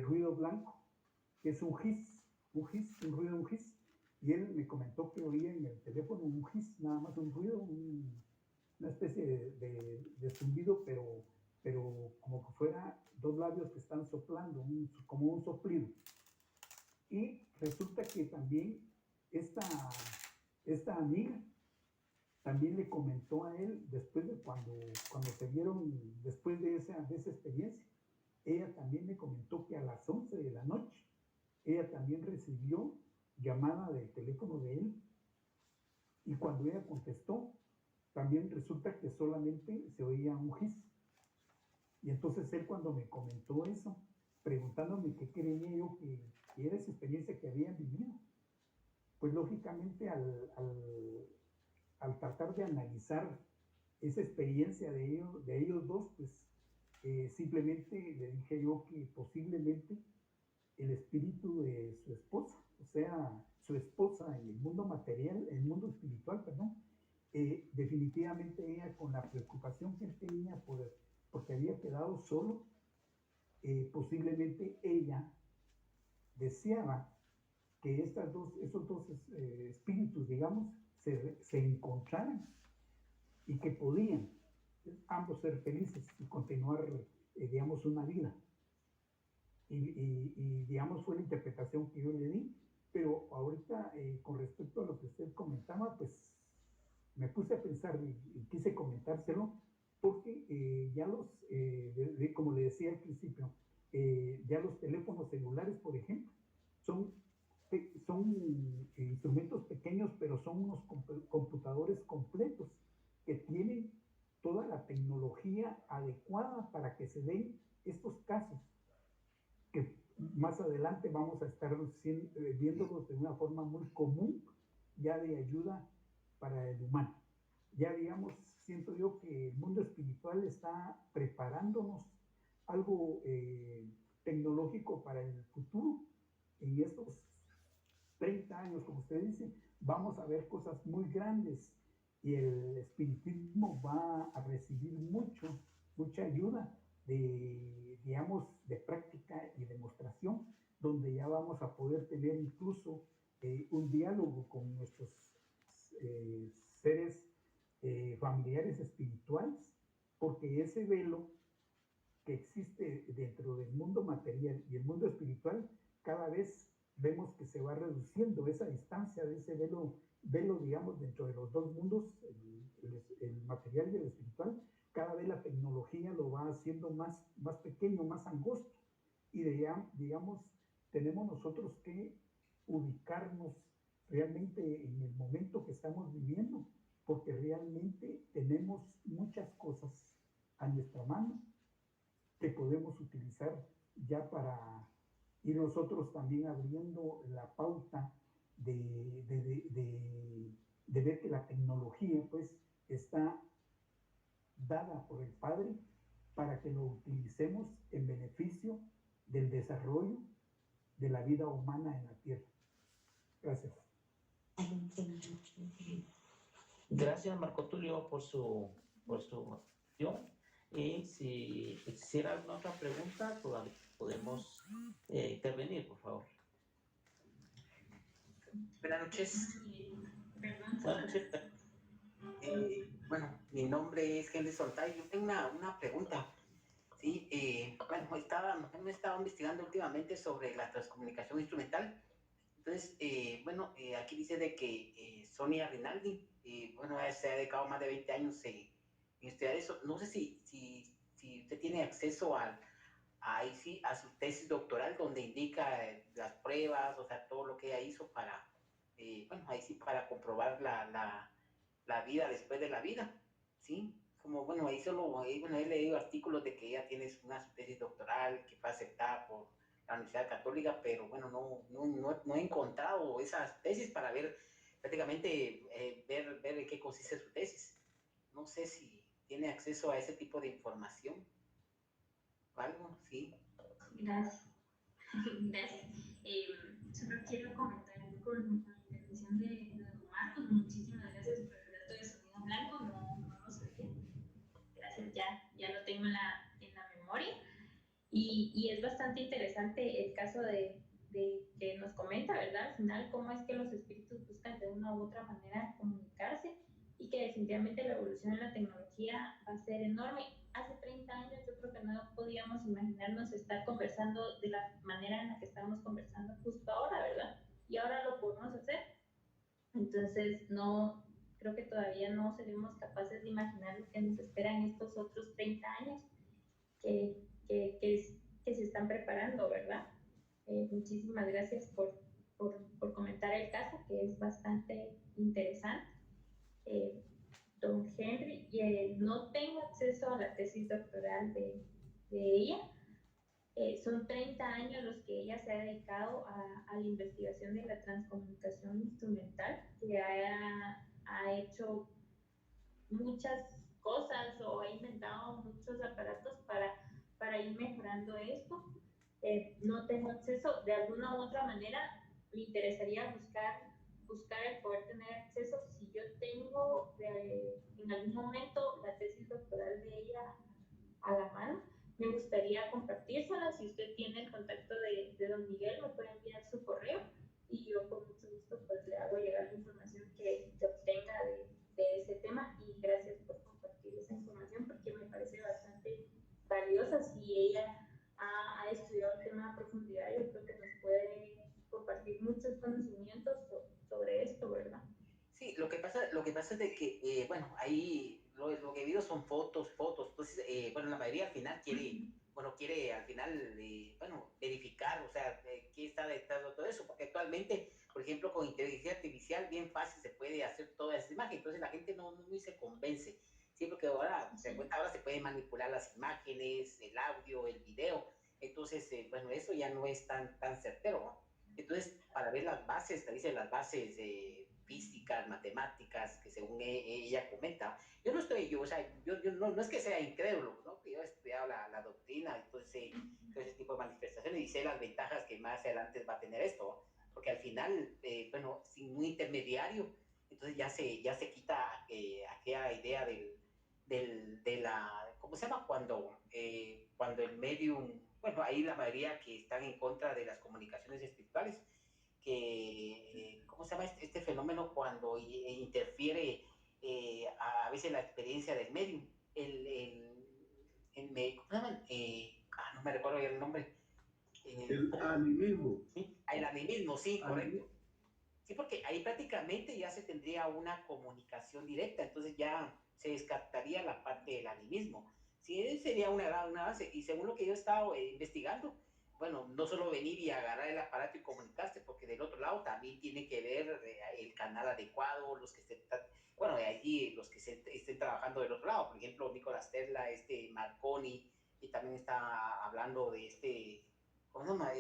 ruido blanco, que es un ruido, un gis. Y él me comentó que oía en el teléfono un gis, nada más un ruido, una especie de zumbido, pero como que fuera 2 labios que están soplando, como un soplido. Y resulta que también esta amiga también le comentó a él, después de cuando se vieron, después de esa experiencia, ella también le comentó que a las 11 de la noche, ella también recibió llamada del teléfono de él, y cuando ella contestó, también resulta que solamente se oía un gis. Y entonces él, cuando me comentó eso, preguntándome qué creía yo que era esa experiencia que habían vivido, pues lógicamente al tratar de analizar esa experiencia de ellos dos, pues simplemente le dije yo que posiblemente el espíritu de su esposa, o sea, su esposa en el mundo material, en el mundo espiritual, perdón, definitivamente ella, con la preocupación que él tenía porque había quedado solo, posiblemente ella deseaba que esos dos espíritus, digamos, se encontraran, y que podían ambos ser felices y continuar, digamos, una vida. Y digamos, fue la interpretación que yo le di. Pero ahorita, con respecto a lo que usted comentaba, pues me puse a pensar y quise comentárselo, porque ya como le decía al principio, ya los teléfonos celulares, por ejemplo, son instrumentos pequeños, pero son unos computadores completos que tienen toda la tecnología adecuada para que se den estos casos. más adelante vamos a estar viéndolos de una forma muy común, ya de ayuda para el humano. Ya digamos, siento yo que el mundo espiritual está preparándonos algo tecnológico para el futuro. En estos 30 años, como usted dice, vamos a ver cosas muy grandes y el espiritismo va a recibir mucha ayuda digamos, de práctica y demostración, donde ya vamos a poder tener incluso un diálogo con nuestros seres familiares espirituales, porque ese velo que existe dentro del mundo material y el mundo espiritual, cada vez vemos que se va reduciendo esa distancia de ese velo, digamos, dentro de los dos mundos, el material y el espiritual. Cada vez la tecnología lo va haciendo más pequeño, más angosto. Y digamos, tenemos nosotros que ubicarnos realmente en el momento que estamos viviendo, porque realmente tenemos muchas cosas a nuestra mano que podemos utilizar ya para ir nosotros también abriendo la pauta de ver que la tecnología pues está dada por el Padre para que lo utilicemos en beneficio del desarrollo de la vida humana en la tierra. Gracias.
Gracias, Marco Tulio, por su acción. Y si quisiera alguna otra pregunta, todavía podemos intervenir, por favor.
Buenas noches.
Buenas noches.
Bueno, mi nombre es Henry Soltay. Yo tengo una pregunta. Sí, bueno, he estado investigando últimamente sobre la transcomunicación instrumental. Entonces, bueno, aquí dice de que Sonia Rinaldi, bueno, se ha dedicado más de 20 años en estudiar eso. No sé si usted tiene acceso a su tesis doctoral, donde indica las pruebas, o sea, todo lo que ella hizo para, bueno, ahí sí, para comprobar la vida después de la vida, ¿sí? Como, bueno, bueno, he leído artículos de que ella tiene una tesis doctoral que fue aceptada por la Universidad Católica, pero bueno, no he encontrado esas tesis para ver, prácticamente, ver en qué consiste su tesis. No sé si tiene acceso a ese tipo de información. ¿Algo? Sí.
Gracias. Gracias. Solo quiero comentar con la intervención de don Marcos. Muchísimas gracias por el dato de sonido blanco. No lo sabía. Gracias, ya lo tengo en la memoria. Y es bastante interesante el caso de que nos comenta, ¿verdad? Al final, cómo es que los espíritus buscan de una u otra manera comunicarse y que definitivamente la evolución en la tecnología va a ser enorme. Hace 30 años yo creo que no podíamos imaginarnos estar conversando de la manera en la que estamos conversando justo ahora, ¿verdad? Y ahora lo podemos hacer. Entonces, no, creo que todavía no seremos capaces de imaginar lo que nos espera en estos otros 30 años que se están preparando, ¿verdad? Muchísimas gracias por comentar el caso, que es bastante interesante. Don Henry, no tengo acceso a la tesis doctoral de ella. Son 30 años los que ella se ha dedicado a la investigación de la transcomunicación instrumental, que ha hecho muchas cosas o ha inventado muchos aparatos para ir mejorando esto. No tengo acceso, de alguna u otra manera me interesaría buscar el poder tener acceso. Si yo tengo en algún momento la tesis doctoral de ella a la mano, me gustaría compartírsela. Si usted tiene el contacto de don Miguel, me puede enviar su correo y yo con mucho gusto pues le hago llegar la información que obtenga de ese tema. Y gracias por compartir esa información, porque me parece bastante valiosa. Si ella ha estudiado el tema a profundidad, yo creo que nos puede compartir muchos conocimientos sobre esto, ¿verdad?
Sí, lo que pasa es de que, bueno, ahí lo que he visto son fotos, entonces, bueno, la mayoría al final quiere al final, bueno, verificar, o sea, qué está detrás de todo eso, porque actualmente, por ejemplo, con inteligencia artificial, bien fácil se puede hacer toda esa imagen, entonces la gente no se convence, sí, porque ahora se puede manipular las imágenes, el audio, el video, Entonces, bueno, eso ya no es tan certero, ¿no? Entonces, para ver las bases, te dice las bases físicas, matemáticas, que según ella comenta, yo no estoy, yo, o sea, yo no es que sea incrédulo, ¿no? Yo he estudiado la doctrina, entonces, todo ese tipo de manifestaciones y sé las ventajas que más adelante va a tener esto, ¿no? Porque al final, bueno, sin un intermediario, entonces ya se quita aquella idea de la, ¿cómo se llama? Cuando el medium, bueno, ahí la mayoría que están en contra de las comunicaciones espirituales, que, ¿cómo se llama este fenómeno cuando interfiere a veces la experiencia del medium? ¿Cómo se llaman? No me recuerdo ya el nombre.
El animismo.
¿Sí? El animismo, sí, correcto. Sí, porque ahí prácticamente ya se tendría una comunicación directa, entonces ya se descartaría la parte del animismo. Sí, sería una base. Y según lo que yo he estado investigando, bueno, no solo venir y agarrar el aparato y comunicarse, porque del otro lado también tiene que ver el canal adecuado, los que estén, bueno, allí los que estén trabajando del otro lado, por ejemplo, Nicolás Tesla, Marconi, y también está hablando de ¿cómo se llama?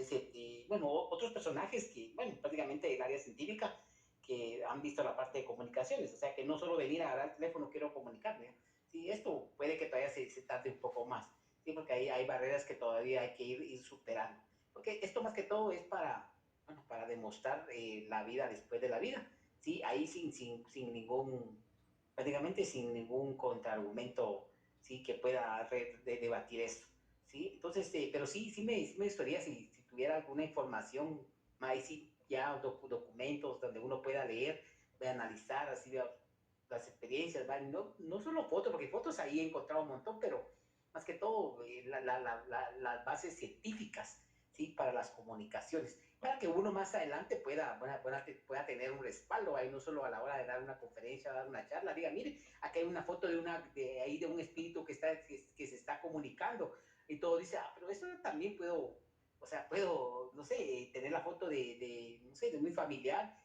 Bueno, otros personajes que, bueno, prácticamente del área científica, que han visto la parte de comunicaciones, o sea, que no solo venir a agarrar el teléfono, quiero comunicarme. Sí, esto puede que todavía se tarde un poco más, sí, porque hay barreras que todavía hay que ir superando. Porque esto más que todo es bueno, para demostrar la vida después de la vida, sí, ahí sin ningún, prácticamente sin ningún contraargumento, sí, que pueda debatir esto. ¿Sí? Entonces, pero sí me gustaría si tuviera alguna información, más sí, ya documentos donde uno pueda leer, pueda analizar así las experiencias, ¿vale? No solo fotos, porque fotos ahí he encontrado un montón, pero más que todo las bases científicas, ¿sí? Para las comunicaciones, para que uno más adelante pueda tener un respaldo ahí, no solo a la hora de dar una conferencia, dar una charla, diga, mire, aquí hay una foto de un espíritu que se está comunicando, y todo dice, pero eso también o sea, no sé, tener la foto no sé, de muy familiar.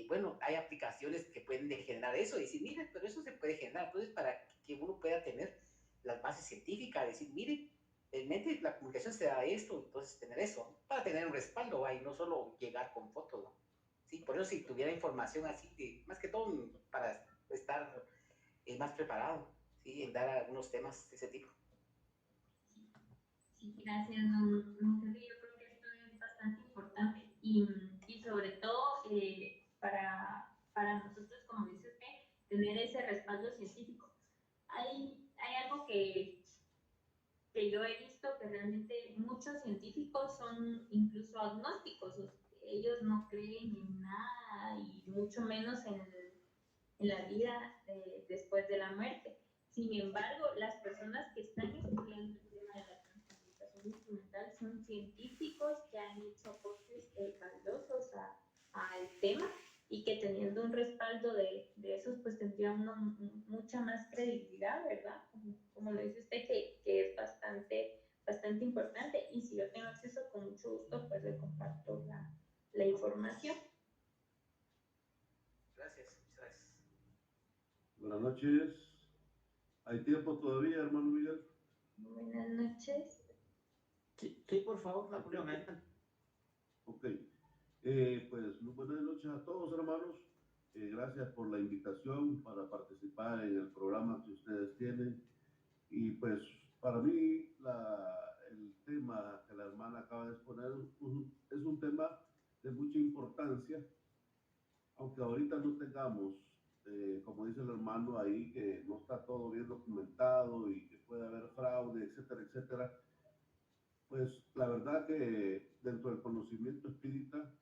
Bueno, hay aplicaciones que pueden generar eso y decir, mire, pero eso se puede generar. Entonces, para que uno pueda tener las bases científicas, decir, mire, realmente la comunicación se da esto, entonces tener eso, ¿no? Para tener un respaldo ahí, no solo llegar con fotos, ¿no? Sí, por eso si tuviera información así, más que todo para estar más preparado, ¿sí? En dar algunos temas de ese tipo.
Sí, gracias, don Henry. Yo creo que esto es bastante importante y sobre todo para nosotros, como dice usted, tener ese respaldo científico. Hay algo que yo he visto que realmente muchos científicos son incluso agnósticos. Ellos no creen en nada y mucho menos en la vida después de la muerte. Sin embargo, las personas que están estudiando el tema de la transcomunicación instrumental son científicos que han hecho aportes valiosos al tema y que teniendo un respaldo de esos, pues tendría mucha más credibilidad, ¿verdad? Como lo dice usted, que es bastante importante. Y si yo tengo acceso, con mucho gusto, pues le comparto la información.
Gracias, muchas gracias.
Buenas noches. ¿Hay tiempo todavía, hermano Miguel?
Buenas noches.
Sí, por favor, Napoleón.
Ok. Pues muy buenas noches a todos, hermanos. Gracias por la invitación para participar en el programa que ustedes tienen. Y pues para mí el tema que la hermana acaba de exponer es un tema de mucha importancia, aunque ahorita no tengamos, como dice el hermano ahí, que no está todo bien documentado y que puede haber fraude, etcétera, etcétera. Pues la verdad que dentro del conocimiento espírita,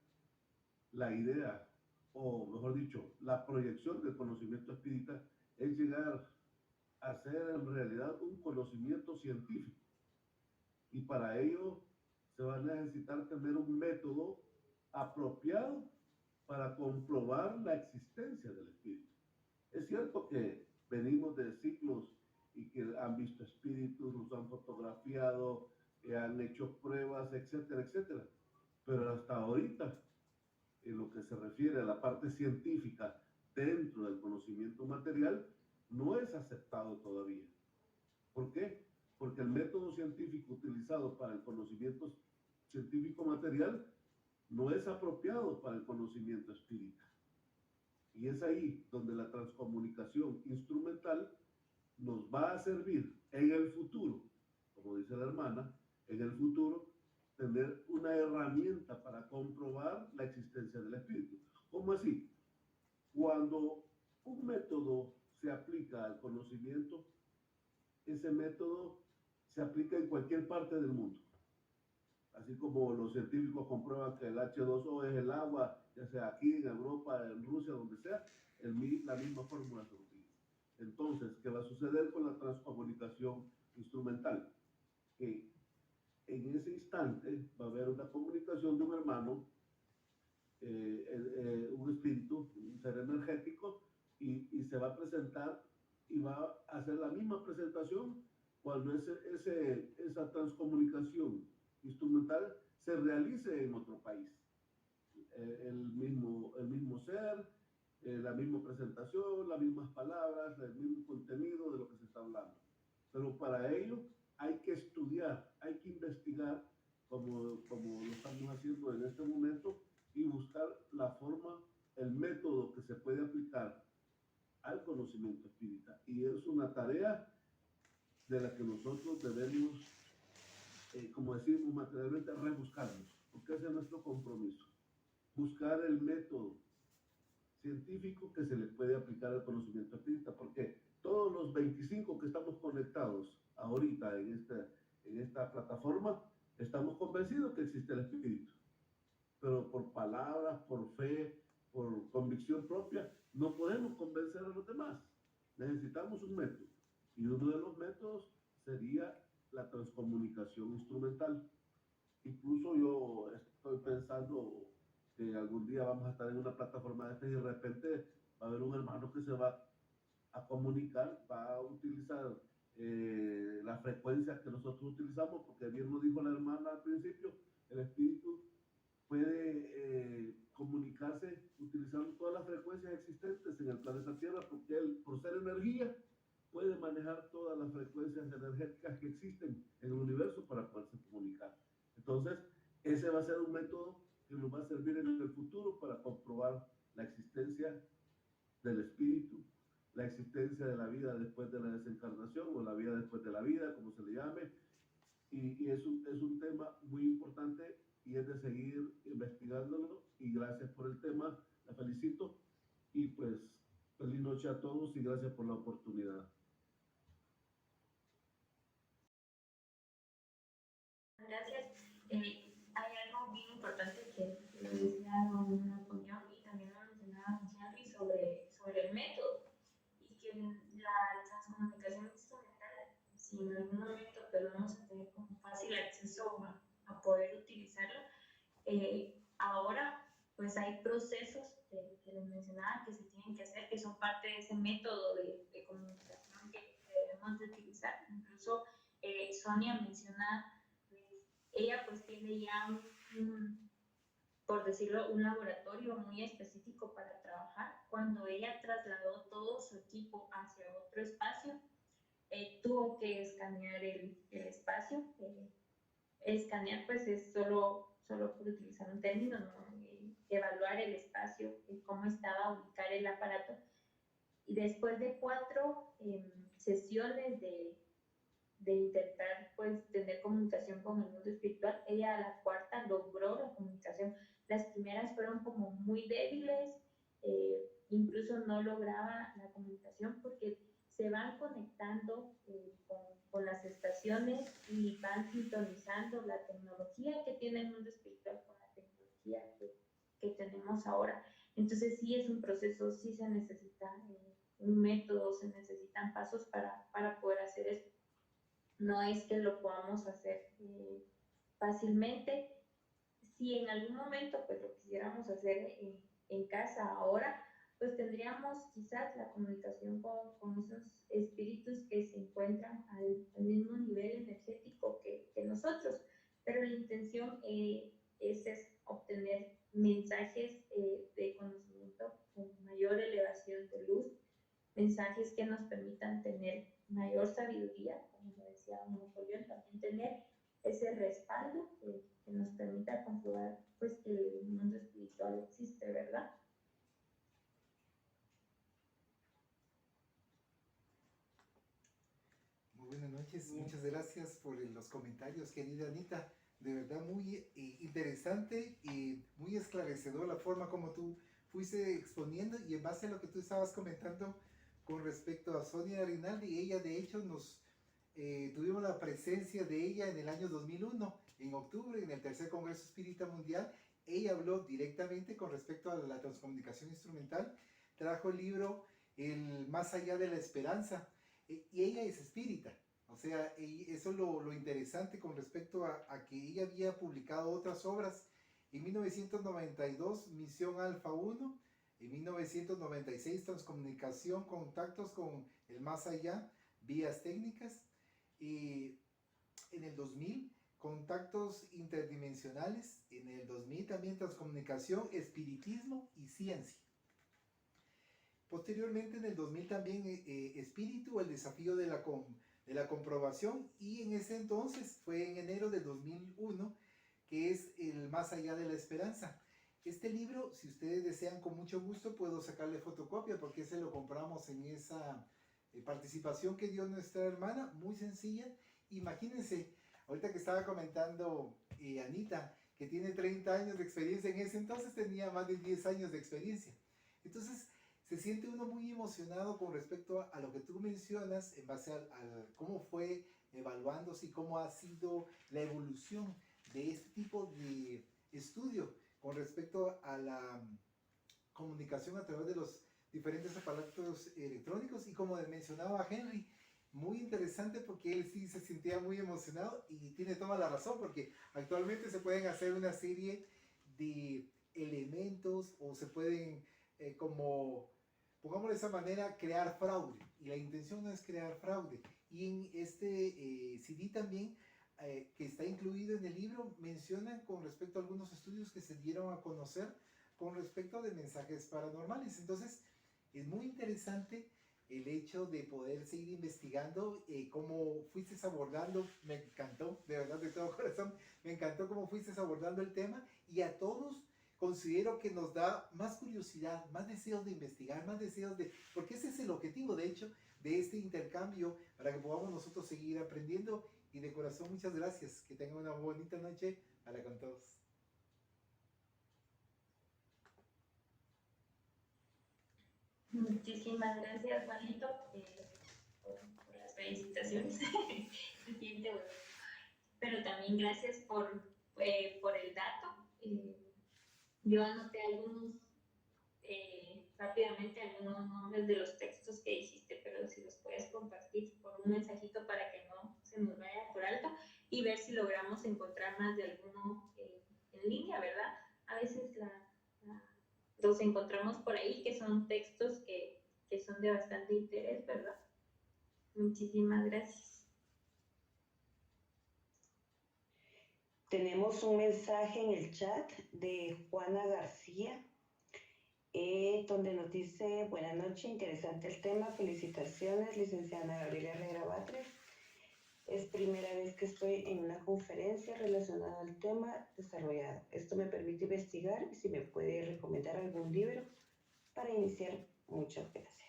la idea, o mejor dicho, la proyección del conocimiento espírita es llegar a ser en realidad un conocimiento científico. Y para ello se va a necesitar tener un método apropiado para comprobar la existencia del espíritu. Es cierto que venimos de ciclos y que han visto espíritus, nos han fotografiado, han hecho pruebas, etcétera, etcétera. Pero hasta ahorita, en lo que se refiere a la parte científica dentro del conocimiento material, no es aceptado todavía. ¿Por qué? porque el método científico utilizado para el conocimiento científico material no es apropiado para el conocimiento espírita. Y es ahí donde la transcomunicación instrumental nos va a servir en el futuro, como dice la hermana, en el futuro tener una herramienta para comprobar la existencia del espíritu. ¿Cómo así? Cuando un método se aplica al conocimiento, ese método se aplica en cualquier parte del mundo. Así como los científicos comprueban que el H2O es el agua, ya sea aquí, en Europa, en Rusia, donde sea, la misma fórmula se utiliza. Entonces, ¿qué va a suceder con la transcomunicación instrumental? Que en ese instante va a haber una comunicación de un hermano, un espíritu, un ser energético, y se va a presentar y va a hacer la misma presentación cuando esa transcomunicación instrumental se realice en otro país. El mismo ser, la misma presentación, las mismas palabras, el mismo contenido de lo que se está hablando. Pero para ello hay que estudiar, hay que investigar, como lo estamos haciendo en este momento, y buscar la forma, el método que se puede aplicar al conocimiento espírita. Y es una tarea de la que nosotros debemos, como decimos materialmente, rebuscarnos, porque ese es nuestro compromiso. Buscar el método científico que se le puede aplicar al conocimiento espírita, porque todos los 25 que estamos conectados ahorita en esta plataforma, estamos convencidos que existe el espíritu, pero por palabras, por fe, por convicción propia, no podemos convencer a los demás. Necesitamos un método, y uno de los métodos sería la transcomunicación instrumental. Incluso yo estoy pensando que algún día vamos a estar en una plataforma de esta y de repente va a haber un hermano que se va a comunicar, va a utilizar la frecuencia que nosotros utilizamos, porque bien lo dijo la hermana al principio, el espíritu puede comunicarse utilizando todas las frecuencias existentes en el planeta Tierra, porque él, por ser energía, puede manejar todas las frecuencias energéticas que existen en el universo para poderse comunicar. Entonces, ese va a ser un método que nos va a servir en el futuro para comprobar la existencia del espíritu, la existencia de la vida después de la desencarnación, o la vida después de la vida, como se le llame. Y es un tema muy importante y es de seguir investigándolo. Y gracias por el tema, la felicito. Y pues, feliz noche a todos y gracias por la oportunidad.
Gracias. Hay algo bien importante que lo decía una opinión y también lo mencionaba Henry sobre el método, y que la transcomunicación instrumental, si en algún momento vamos a tener como fácil acceso a poder utilizarlo, ahora pues hay procesos que les mencionaba que se tienen que hacer, que son parte de ese método de comunicación que debemos de utilizar. Incluso Sonia menciona, ella pues tiene ya por decirlo, un laboratorio muy específico para trabajar. Cuando ella trasladó todo su equipo hacia otro espacio, tuvo que escanear el espacio. Escanear pues es solo por utilizar un término, ¿no? Evaluar el espacio, cómo estaba ubicar el aparato. Y después de 4 sesiones de intentar pues tener comunicación con el mundo espiritual, ella a la 4ª logró la comunicación. Las primeras fueron como muy débiles, incluso no lograba la comunicación porque se van conectando con las estaciones y van sintonizando la tecnología que tiene el mundo espiritual con la tecnología que tenemos ahora. Entonces sí es un proceso, sí se necesita un método, se necesitan pasos para poder hacer esto. No es que lo podamos hacer fácilmente. Si en algún momento pues lo quisiéramos hacer en casa ahora, pues tendríamos quizás la comunicación con esos espíritus que se encuentran al mismo nivel energético que nosotros, pero la intención es obtener mensajes de conocimiento con mayor elevación de luz, mensajes que nos permitan tener mayor sabiduría, como lo decía decía Montolión, también tener ese respaldo que nos permita comprobar pues que el mundo espiritual existe, ¿verdad?
Muy buenas noches, muchas gracias por los comentarios, querida Anita. De verdad muy interesante y muy esclarecedor la forma como tú fuiste exponiendo, y en base a lo que tú estabas comentando con respecto a Sonia Rinaldi, ella de hecho tuvimos la presencia de ella en el año 2001, en octubre, en el tercer Congreso Espírita Mundial. Ella habló directamente con respecto a la transcomunicación instrumental, trajo el libro El Más Allá de la Esperanza, y ella es espírita. O sea, eso es lo interesante con respecto a que ella había publicado otras obras. En 1992, Misión Alfa 1, en 1996, Transcomunicación, Contactos con el Más Allá, Vías Técnicas, y en el 2000, Contactos Interdimensionales, en el 2000 también Transcomunicación, Espiritismo y Ciencia. Posteriormente, en el 2000 también Espíritu, el desafío de la comprobación, y en ese entonces fue en enero de 2001, que es El Más Allá de la Esperanza. Este libro, si ustedes desean, con mucho gusto puedo sacarle fotocopia, porque ese lo compramos en esa participación que dio nuestra hermana, muy sencilla. Imagínense, ahorita que estaba comentando Anita, que tiene 30 años de experiencia, en ese entonces tenía más de 10 años de experiencia. Entonces, se siente uno muy emocionado con respecto a lo que tú mencionas, en base a cómo fue evaluándose y cómo ha sido la evolución de este tipo de estudio con respecto a la comunicación a través de los diferentes aparatos electrónicos. Y como mencionaba Henry, muy interesante, porque él sí se sentía muy emocionado, y tiene toda la razón, porque actualmente se pueden hacer una serie de elementos, o se pueden pongámoslo de esa manera, crear fraude, y la intención no es crear fraude. Y en este CD también, que está incluido en el libro, mencionan con respecto a algunos estudios que se dieron a conocer con respecto de mensajes paranormales. Entonces, es muy interesante el hecho de poder seguir investigando cómo fuiste abordando. Me encantó, de verdad, de todo corazón, me encantó cómo fuiste abordando el tema, y a todos considero que nos da más curiosidad, más deseos de investigar, más deseos porque ese es el objetivo, de hecho, de este intercambio, para que podamos nosotros seguir aprendiendo. Y de corazón, muchas gracias. Que tengan una bonita noche con todos.
Muchísimas gracias, Juanito, por las felicitaciones. Se siente bueno. Pero también gracias por el dato. Yo anoté rápidamente algunos nombres de los textos que dijiste, pero si los puedes compartir por un mensajito para que no se nos vaya por alto, y ver si logramos encontrar más de alguno en línea, ¿verdad? A veces los encontramos por ahí, que son textos que son de bastante interés, ¿verdad? Muchísimas gracias.
Tenemos un mensaje en el chat de Juana García, donde nos dice: buenas noches, interesante el tema, felicitaciones, licenciada Gabriela Herrera Batres. Es primera vez que estoy en una conferencia relacionada al tema desarrollado. Esto me permite investigar, y si me puede recomendar algún libro para iniciar. Muchas gracias.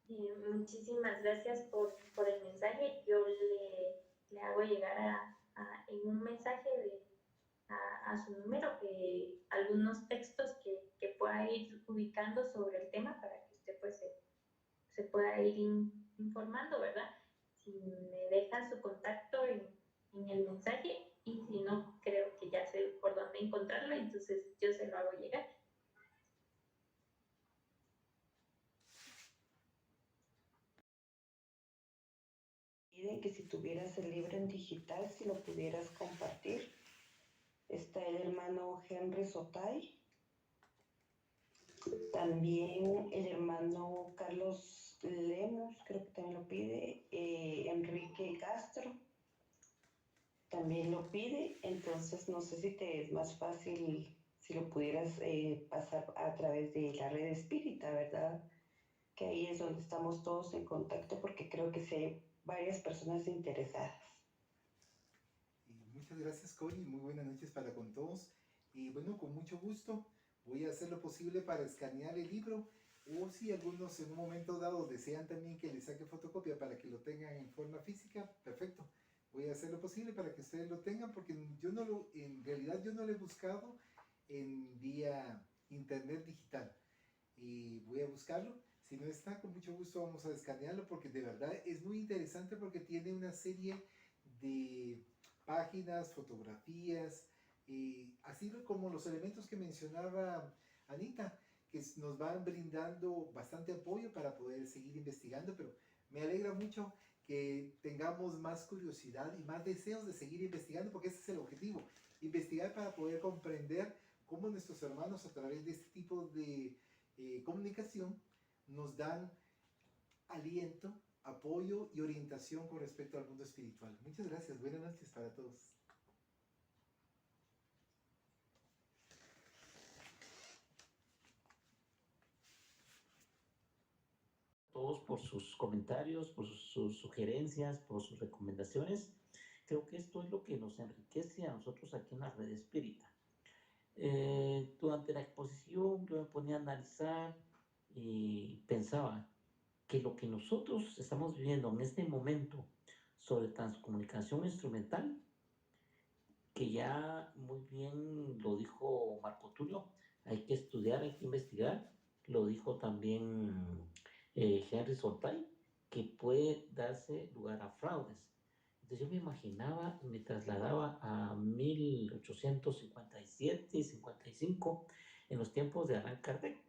Muchísimas gracias por el mensaje. Yo le hago llegar en un mensaje a su número algunos textos que pueda ir ubicando sobre el tema, para que usted pues se pueda ir informando, ¿verdad? Si me deja su contacto en el mensaje, y si no, creo que ya sé por dónde encontrarlo, entonces yo se lo hago llegar.
Piden que si tuvieras el libro en digital, si lo pudieras compartir. Está el hermano Henry Sotay, también el hermano Carlos Lemos, creo que también lo pide, Enrique Castro también lo pide. Entonces no sé si te es más fácil si lo pudieras pasar a través de la red espírita, ¿verdad? Que ahí es donde estamos todos en contacto porque creo que sí hay varias personas interesadas.
Y muchas gracias, Connie. Muy buenas noches para con todos. Y bueno, con mucho gusto voy a hacer lo posible para escanear el libro. O si algunos en un momento dado desean también que les saque fotocopia para que lo tengan en forma física, perfecto. Voy a hacer lo posible para que ustedes lo tengan porque yo no lo, en realidad yo no lo he buscado en vía internet digital. Y voy a buscarlo. Si no está, con mucho gusto vamos a escanearlo porque de verdad es muy interesante porque tiene una serie de páginas, fotografías, así como los elementos que mencionaba Anita, que nos van brindando bastante apoyo para poder seguir investigando, pero me alegra mucho que tengamos más curiosidad y más deseos de seguir investigando, porque ese es el objetivo, investigar para poder comprender cómo nuestros hermanos a través de este tipo de comunicación nos dan aliento, apoyo y orientación con respecto al mundo espiritual. Muchas gracias, buenas noches para todos.
Todos por sus comentarios, por sus sugerencias, por sus recomendaciones. Creo que esto es lo que nos enriquece a nosotros aquí en la Red Espírita. Durante la exposición yo me ponía a analizar y pensaba que lo que nosotros estamos viviendo en este momento sobre transcomunicación instrumental, que ya muy bien lo dijo Marco Tulio, hay que estudiar, hay que investigar, lo dijo también Henry Soltay, que puede darse lugar a fraudes. Entonces yo me imaginaba y me trasladaba a 1857 y 55, en los tiempos de Allan Kardec,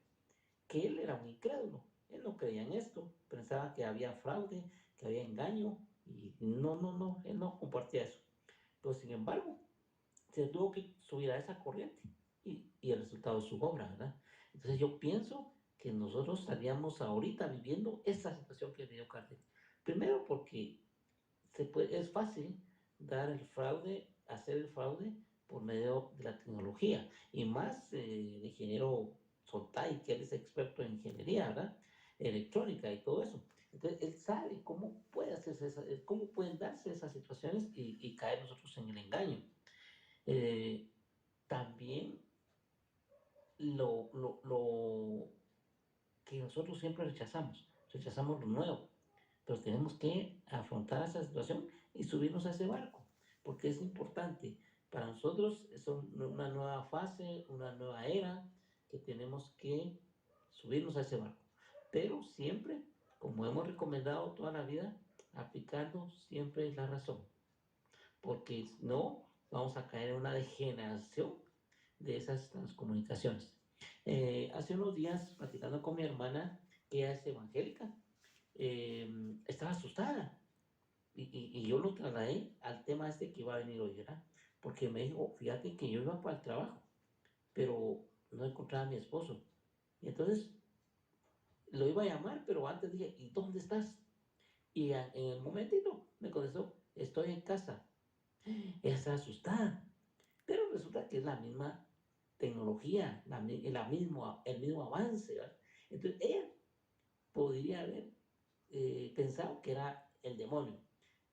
que él era un incrédulo, él no creía en esto, pensaba que había fraude, que había engaño, y no, él no compartía eso. Pero sin embargo, se tuvo que subir a esa corriente y el resultado es su obra, ¿verdad? Entonces yo pienso que nosotros estaríamos ahorita viviendo esa situación que vivió Kardec. Primero porque es fácil dar el fraude, hacer el fraude por medio de la tecnología, y más el ingeniero Soltay, que él es experto en ingeniería, ¿verdad? Electrónica y todo eso. Entonces, él sabe cómo cómo pueden darse esas situaciones y caer nosotros en el engaño. También lo que nosotros siempre rechazamos lo nuevo, pero tenemos que afrontar esa situación y subirnos a ese barco, porque es importante. Para nosotros es una nueva fase, una nueva era, que tenemos que subirnos a ese barco. Pero siempre, como hemos recomendado toda la vida, aplicando siempre la razón, porque si no, vamos a caer en una degeneración de esas transcomunicaciones. Hace unos días, platicando con mi hermana, que ella es evangélica, estaba asustada. Y yo lo trasladé al tema este que iba a venir hoy, ¿verdad? Porque me dijo, fíjate que yo iba para el trabajo, pero no encontraba a mi esposo. Y entonces lo iba a llamar, pero antes dije, ¿y dónde estás? Y en el momentito me contestó, estoy en casa. Ella estaba asustada, pero resulta que es la misma tecnología, el mismo avance, ¿verdad? Entonces ella podría haber pensado que era el demonio.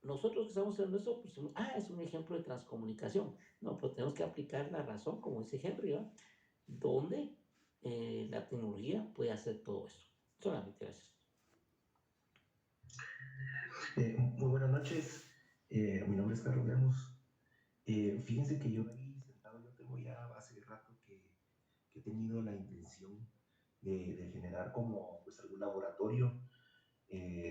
Nosotros que estamos haciendo eso, pues, es un ejemplo de transcomunicación. No, pero tenemos que aplicar la razón, como dice Henry, ¿verdad? Donde la tecnología puede hacer todo eso. Solamente gracias.
Muy buenas noches, mi nombre es Carlos Lemos. Fíjense que yo ahí sentado, yo tengo ya hace rato que he tenido la intención de generar como pues algún laboratorio.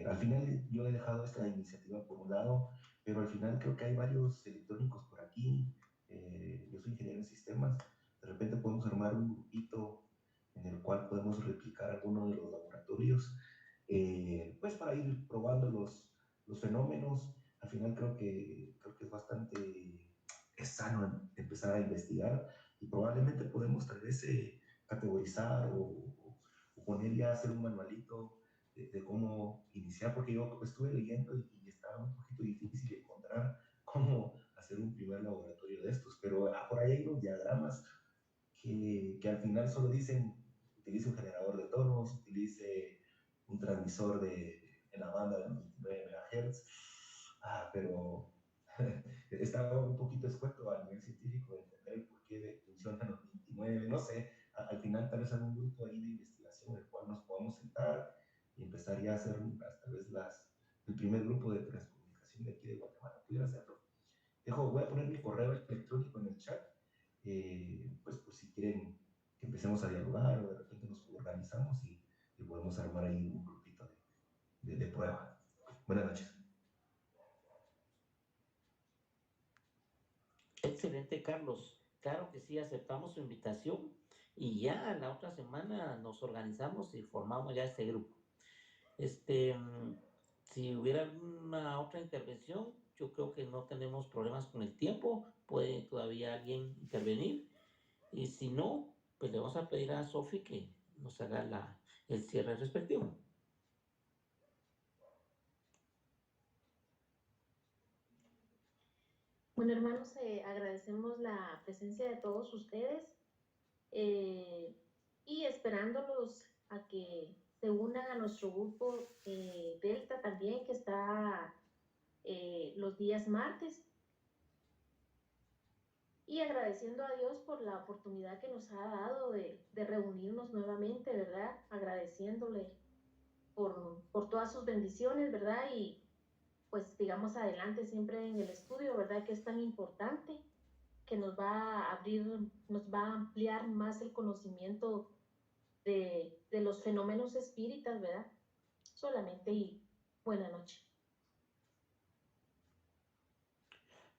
Al final yo he dejado esta iniciativa por un lado, pero al final creo que hay varios electrónicos por aquí. Yo soy ingeniero en sistemas, de repente podemos armar un grupito en el cual podemos replicar alguno de los laboratorios, pues para ir probando los fenómenos. Al final creo que es bastante sano empezar a investigar y probablemente podemos tal vez categorizar o poner ya, hacer un manualito de cómo iniciar, porque yo estuve leyendo y estaba un poquito difícil encontrar cómo hacer un primer laboratorio de estos, pero por ahí hay unos diagramas que al final solo dicen, utilice un generador de tonos, utilice un transmisor en la banda de 29 MHz, pero estaba un poquito escueto a nivel científico de entender el por qué funcionan los 29, no sé, al final tal vez algún grupo ahí de investigación en el cual nos podamos sentar y empezar ya a hacer tal vez el primer grupo de transcomunicación de aquí de Guatemala, pudiera hacerlo. Voy a poner mi correo electrónico en el chat, pues por si quieren que empecemos a dialogar o de repente nos organizamos y podemos armar ahí un grupito de prueba. Buenas noches.
Excelente, Carlos. Claro que sí, aceptamos su invitación y ya la otra semana nos organizamos y formamos ya este grupo. Si hubiera alguna otra intervención, yo creo que no tenemos problemas con el tiempo, puede todavía alguien intervenir, y si no, pues le vamos a pedir a Sofi que nos haga el cierre respectivo.
Bueno, hermanos, agradecemos la presencia de todos ustedes y esperándolos a que se unan a nuestro grupo Delta también, que está los días martes. Y agradeciendo a Dios por la oportunidad que nos ha dado de reunirnos nuevamente, ¿verdad? Agradeciéndole por todas sus bendiciones, ¿verdad? Y pues sigamos adelante siempre en el estudio, ¿verdad? Que es tan importante, que nos va a abrir, nos va a ampliar más el conocimiento de los fenómenos espíritas, ¿verdad? Solamente y buena noche.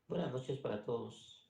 Buenas noches para todos.